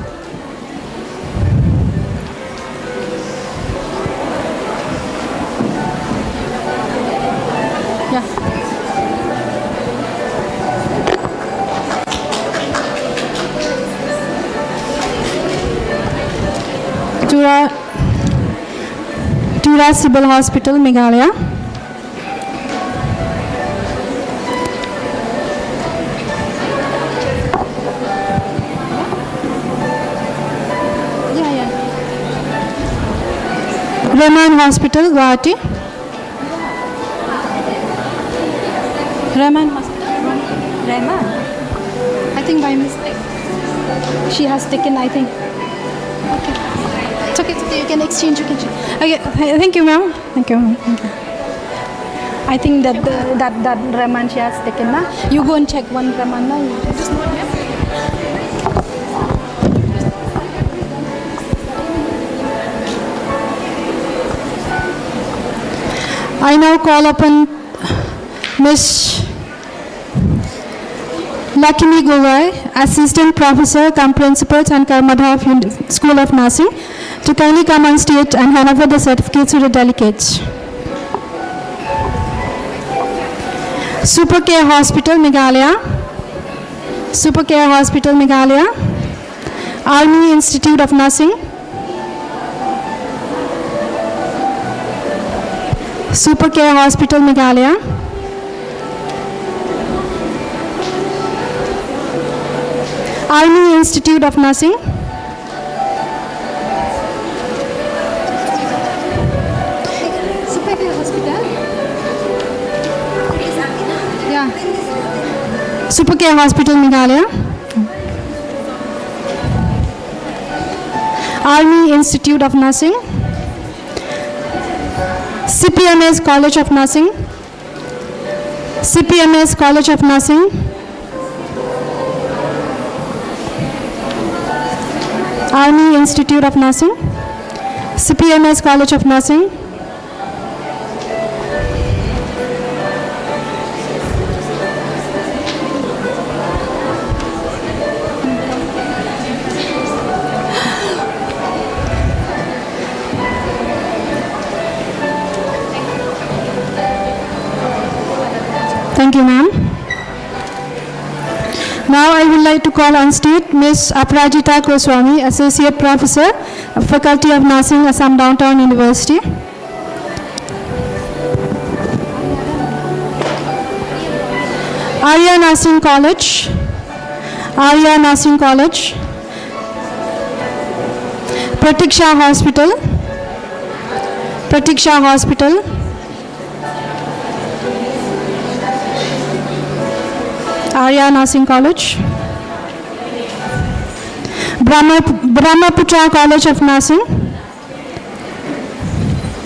Tura Civil Hospital, Meghalaya. Rahman Hospital, Guwahati. Rahman Hospital. Rahman? I think by mistake. She has taken, I think. Okay. It's okay, you can exchange, Okay, thank you, ma'am. Thank you. I think that that Rahman she has taken, na? You go and check one Rahman, na? I now call upon Ms. Lakshmi Gogoi, Assistant Professor, cum Principal, and Karmadhav School of Nursing, to kindly come on stage and hand over the certificates to the delegates. Supercare Hospital, Meghalaya. Supercare Hospital, Meghalaya. Army Institute of Nursing. Supercare Hospital, Meghalaya. Army Institute of Nursing. Supercare Hospital. Yeah. Supercare Hospital, Meghalaya. Army Institute of Nursing. CPMS College of Nursing. CPMS College of Nursing. Army Institute of Nursing. CPMS College of Nursing. Thank you, ma'am. Now I would like to call on stage Ms. Aparajita Goswami, Associate Professor, Faculty of Nursing, Assam Downtown University. Arya Nursing College. Arya Nursing College. Pratiksha Hospital. Pratiksha Hospital. Arya Nursing College. Brahmaputra College of Nursing.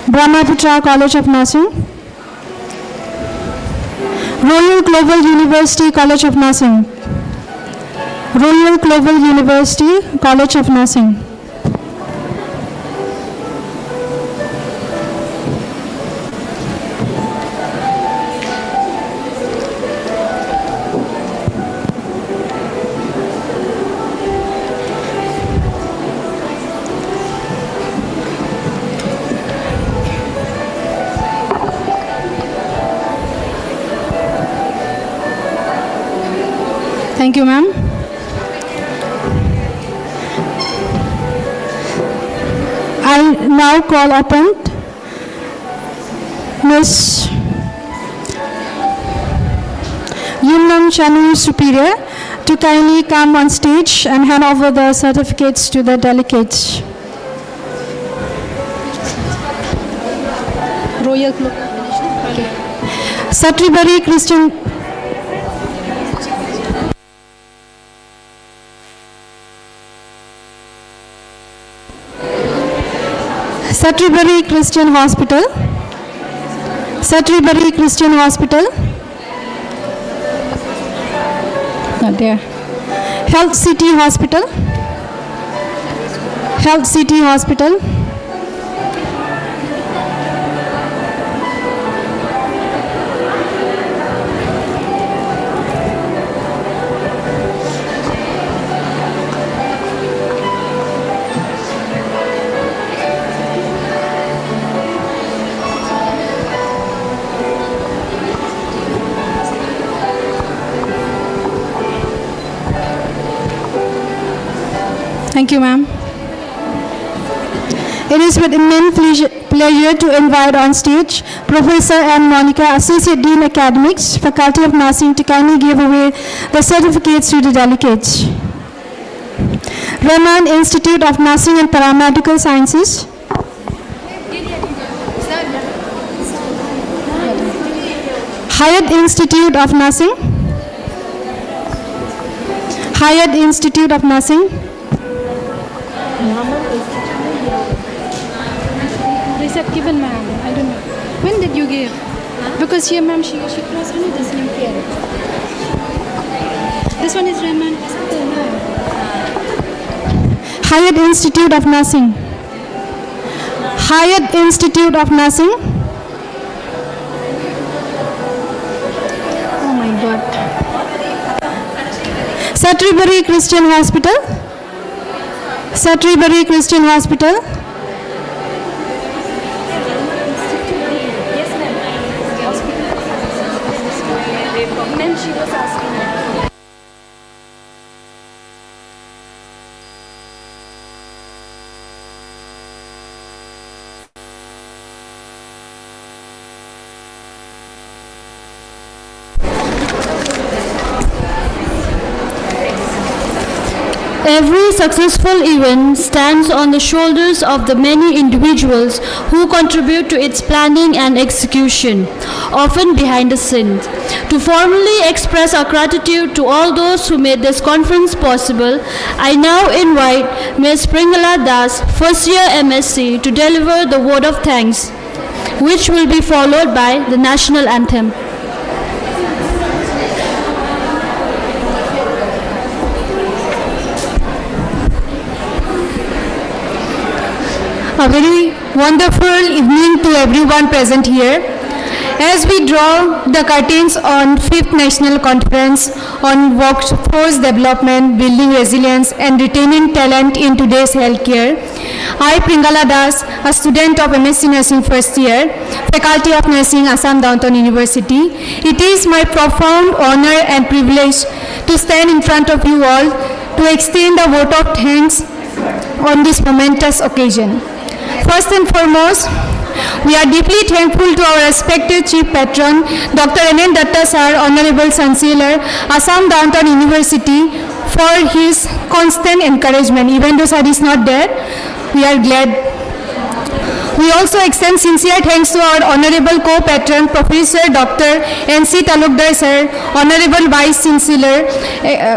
Brahmaputra College of Nursing. Royal Global University College of Nursing. Royal Global University College of Nursing. Thank you, ma'am. I now call upon Ms. Yumnam Chanu Superior to kindly come on stage and hand over the certificates to the delegates. Royal Club. Satribari Christian. Satribari Christian Hospital. Satribari Christian Hospital. Not there. Health City Hospital. Health City Hospital. Thank you, ma'am. It is with immense pleasure to invite on stage Professor M. Monica, Associate Dean Academics, Faculty of Nursing, to kindly give away the certificates to the delegates. Raman Institute of Nursing and Paramedical Sciences. Hyatt Institute of Nursing. Hyatt Institute of Nursing. They said given, ma'am. I don't know. When did you give? Because here, ma'am, she crossed only this name here. This one is Rahman Hospital now. Hyatt Institute of Nursing. Hyatt Institute of Nursing. Oh my God. Satribari Christian Hospital. Satribari Christian Hospital. Every successful event stands on the shoulders of the many individuals who contribute to its planning and execution, often behind the scenes. To formally express our gratitude to all those who made this conference possible, I now invite Ms. Pringala Das, first year MSc, to deliver the word of thanks, which will be followed by the national anthem. A very wonderful evening to everyone present here. As we draw the curtains on 5th National Conference on Workforce Development, Building Resilience and Retaining Talent in Today's Healthcare, I, Pringala Das, a student of MSc Nursing first year, Faculty of Nursing, Assam Downtown University, it is my profound honor and privilege to stand in front of you all to extend a vote of thanks on this momentous occasion. First and foremost, we are deeply thankful to our respected Chief Patron, Dr. N.N. Datta Sir, Honorable Chancellor, Assam Downtown University, for his constant encouragement. Even though Sir is not there, we are glad. We also extend sincere thanks to our Honorable Co-Patron, Professor Dr. N.C. Talukdar Sir, Honorable Vice Chancellor,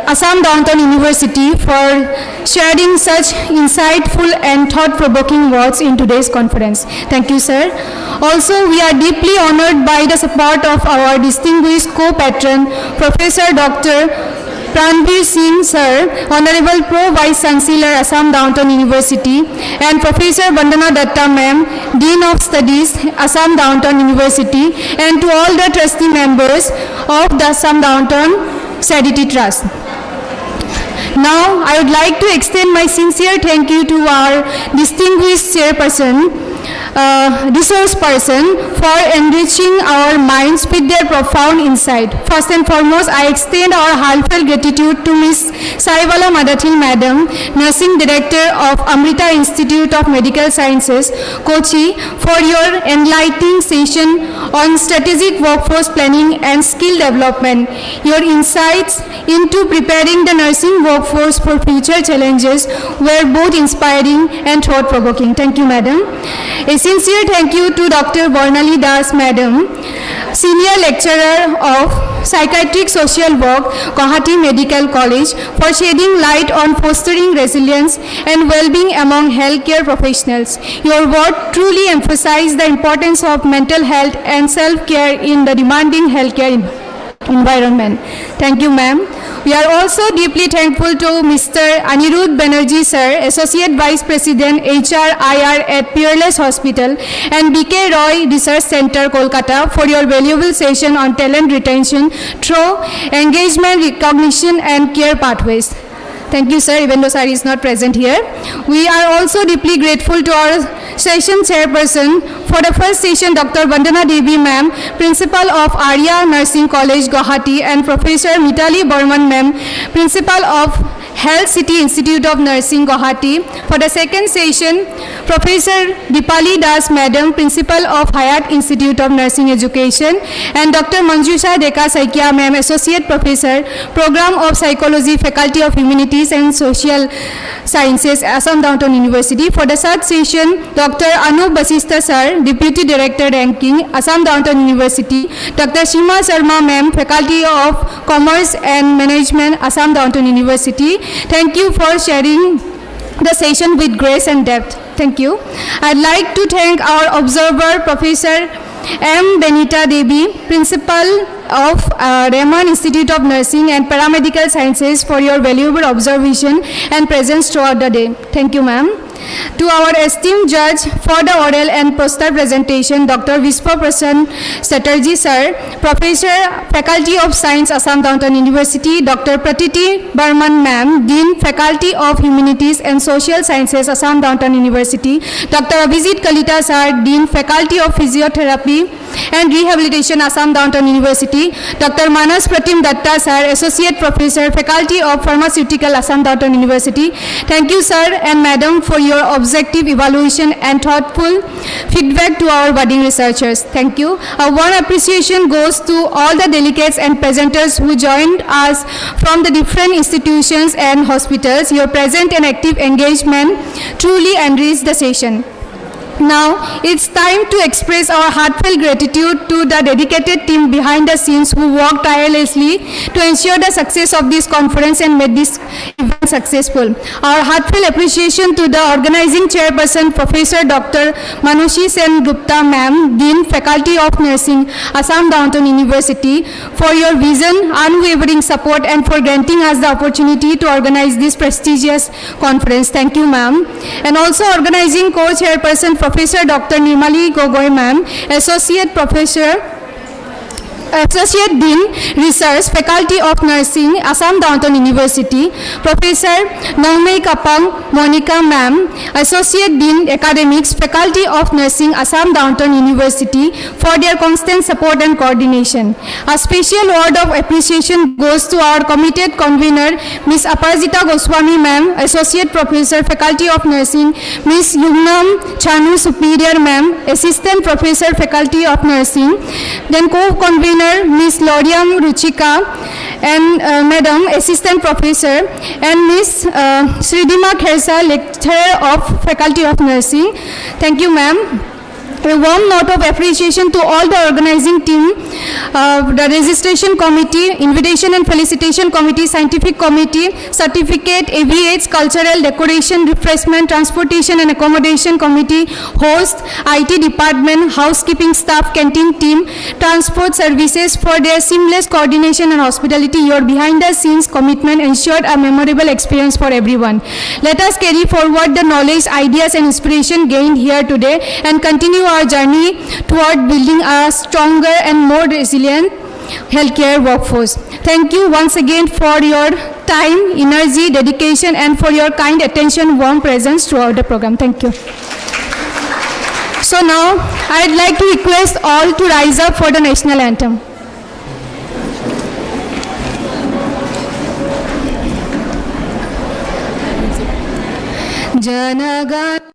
Assam Downtown University, for sharing such insightful and thought-provoking words in today's conference. Thank you, sir. Also, we are deeply honored by the support of our distinguished co-patron, Professor Dr. Pranveer Singh Sir, Honorable Pro Vice Chancellor, Assam Downtown University, and Professor Vandana Datta Ma'am, Dean of Studies, Assam Downtown University, and to all the trustee members of the Assam Downtown Charity Trust. Now, I would like to extend my sincere thank you to our distinguished chairperson, resource person, for enriching our minds with their profound insight. First and foremost, I extend our heartfelt gratitude to Ms. Saivala Madathil Madam, Nursing Director of Amrita Institute of Medical Sciences, Kochi, for your enlightening session on strategic workforce planning and skill development. Your insights into preparing the nursing workforce for future challenges were both inspiring and thought-provoking. Thank you, Madam. A sincere thank you to Dr. Barnali Das Madam, Senior Lecturer of Psychiatric Social Work, Guwahati Medical College, for shedding light on fostering resilience and well-being among healthcare professionals. Your work truly emphasized the importance of mental health and self-care in the demanding healthcare environment. Thank you, ma'am. We are also deeply thankful to Mr. Anirudh Banerjee Sir, Associate Vice President HR/IR at Peerless Hospital and BK Roy Research Center, Kolkata, for your valuable session on talent retention through engagement, recognition and care pathways. Thank you, sir, even though sir is not present here. We are also deeply grateful to our session chairperson for the first session, Dr. Vandana Devi ma'am, Principal of Arya Nursing College, Guwahati, and Professor Mitali Burman ma'am, Principal of Health City Institute of Nursing, Guwahati. For the second session, Professor Dipali Das madam, Principal of Hayat Institute of Nursing Education, and Dr. Manjusha Deka Saikia ma'am, Associate Professor, Program of Psychology, Faculty of Humanities and Social Sciences, Assam Downtown University. For the third session, Dr. Anup Basista Sir, Deputy Director Ranking, Assam Downtown University, Dr. Shima Sharma ma'am, Faculty of Commerce and Management, Assam Downtown University. Thank you for sharing the session with grace and depth. Thank you. I'd like to thank our observer, Professor M. Benita Devi, Principal of Rahman Institute of Nursing and Paramedical Sciences, for your valuable observation and presence throughout the day. Thank you, ma'am. To our esteemed judge for the oral and poster presentation, Dr. Vishwa Prasan Chatterjee Sir, Professor, Faculty of Science, Assam Downtown University, Dr. Pratiti Burman ma'am, Dean, Faculty of Humanities and Social Sciences, Assam Downtown University, Dr. Abhijit Kalita Sir, Dean, Faculty of Physiotherapy and Rehabilitation, Assam Downtown University, Dr. Manas Pratim Datta Sir, Associate Professor, Faculty of Pharmaceutical, Assam Downtown University. Thank you, sir and madam, for your objective evaluation and thoughtful feedback to our budding researchers. Thank you. A warm appreciation goes to all the delegates and presenters who joined us from the different institutions and hospitals. Your present and active engagement truly enriched the session. Now, it's time to express our heartfelt gratitude to the dedicated team behind the scenes who worked tirelessly to ensure the success of this conference and made this event successful. Our heartfelt appreciation to the organizing chairperson, Professor Dr. Manushi Sen Gupta ma'am, Dean, Faculty of Nursing, Assam Downtown University, for your vision, unwavering support, and for granting us the opportunity to organize this prestigious conference. Thank you, ma'am. And also organizing co-chairperson, Professor Dr. Nirmali Gogoi ma'am, Associate Professor, Associate Dean, Research, Faculty of Nursing, Assam Downtown University, Professor Naumei Kapang Monica Ma'am, Associate Dean, Academics, Faculty of Nursing, Assam Downtown University, for their constant support and coordination. A special word of appreciation goes to our committed convener, Ms. Aparajita Goswami Ma'am, Associate Professor, Faculty of Nursing, Ms. Yungnam Chanu Superior Ma'am, Assistant Professor, Faculty of Nursing, then co-convener Ms. Loriam Ruchika and Madam Assistant Professor, and Ms. Sridima Khersa, Lecturer of Faculty of Nursing. Thank you, ma'am. A warm note of appreciation to all the organizing team, the registration committee, invitation and felicitation committee, scientific committee, certificate, AVH, cultural, decoration, refreshment, transportation and accommodation committee, host, IT department, housekeeping staff, canteen team, transport services for their seamless coordination and hospitality. Your behind the scenes commitment ensured a memorable experience for everyone. Let us carry forward the knowledge, ideas and inspiration gained here today and continue our journey toward building a stronger and more resilient healthcare workforce. Thank you once again for your time, energy, dedication, and for your kind attention, warm presence throughout the program. Thank you. So now, I'd like to request all to rise up for the national anthem. Janagan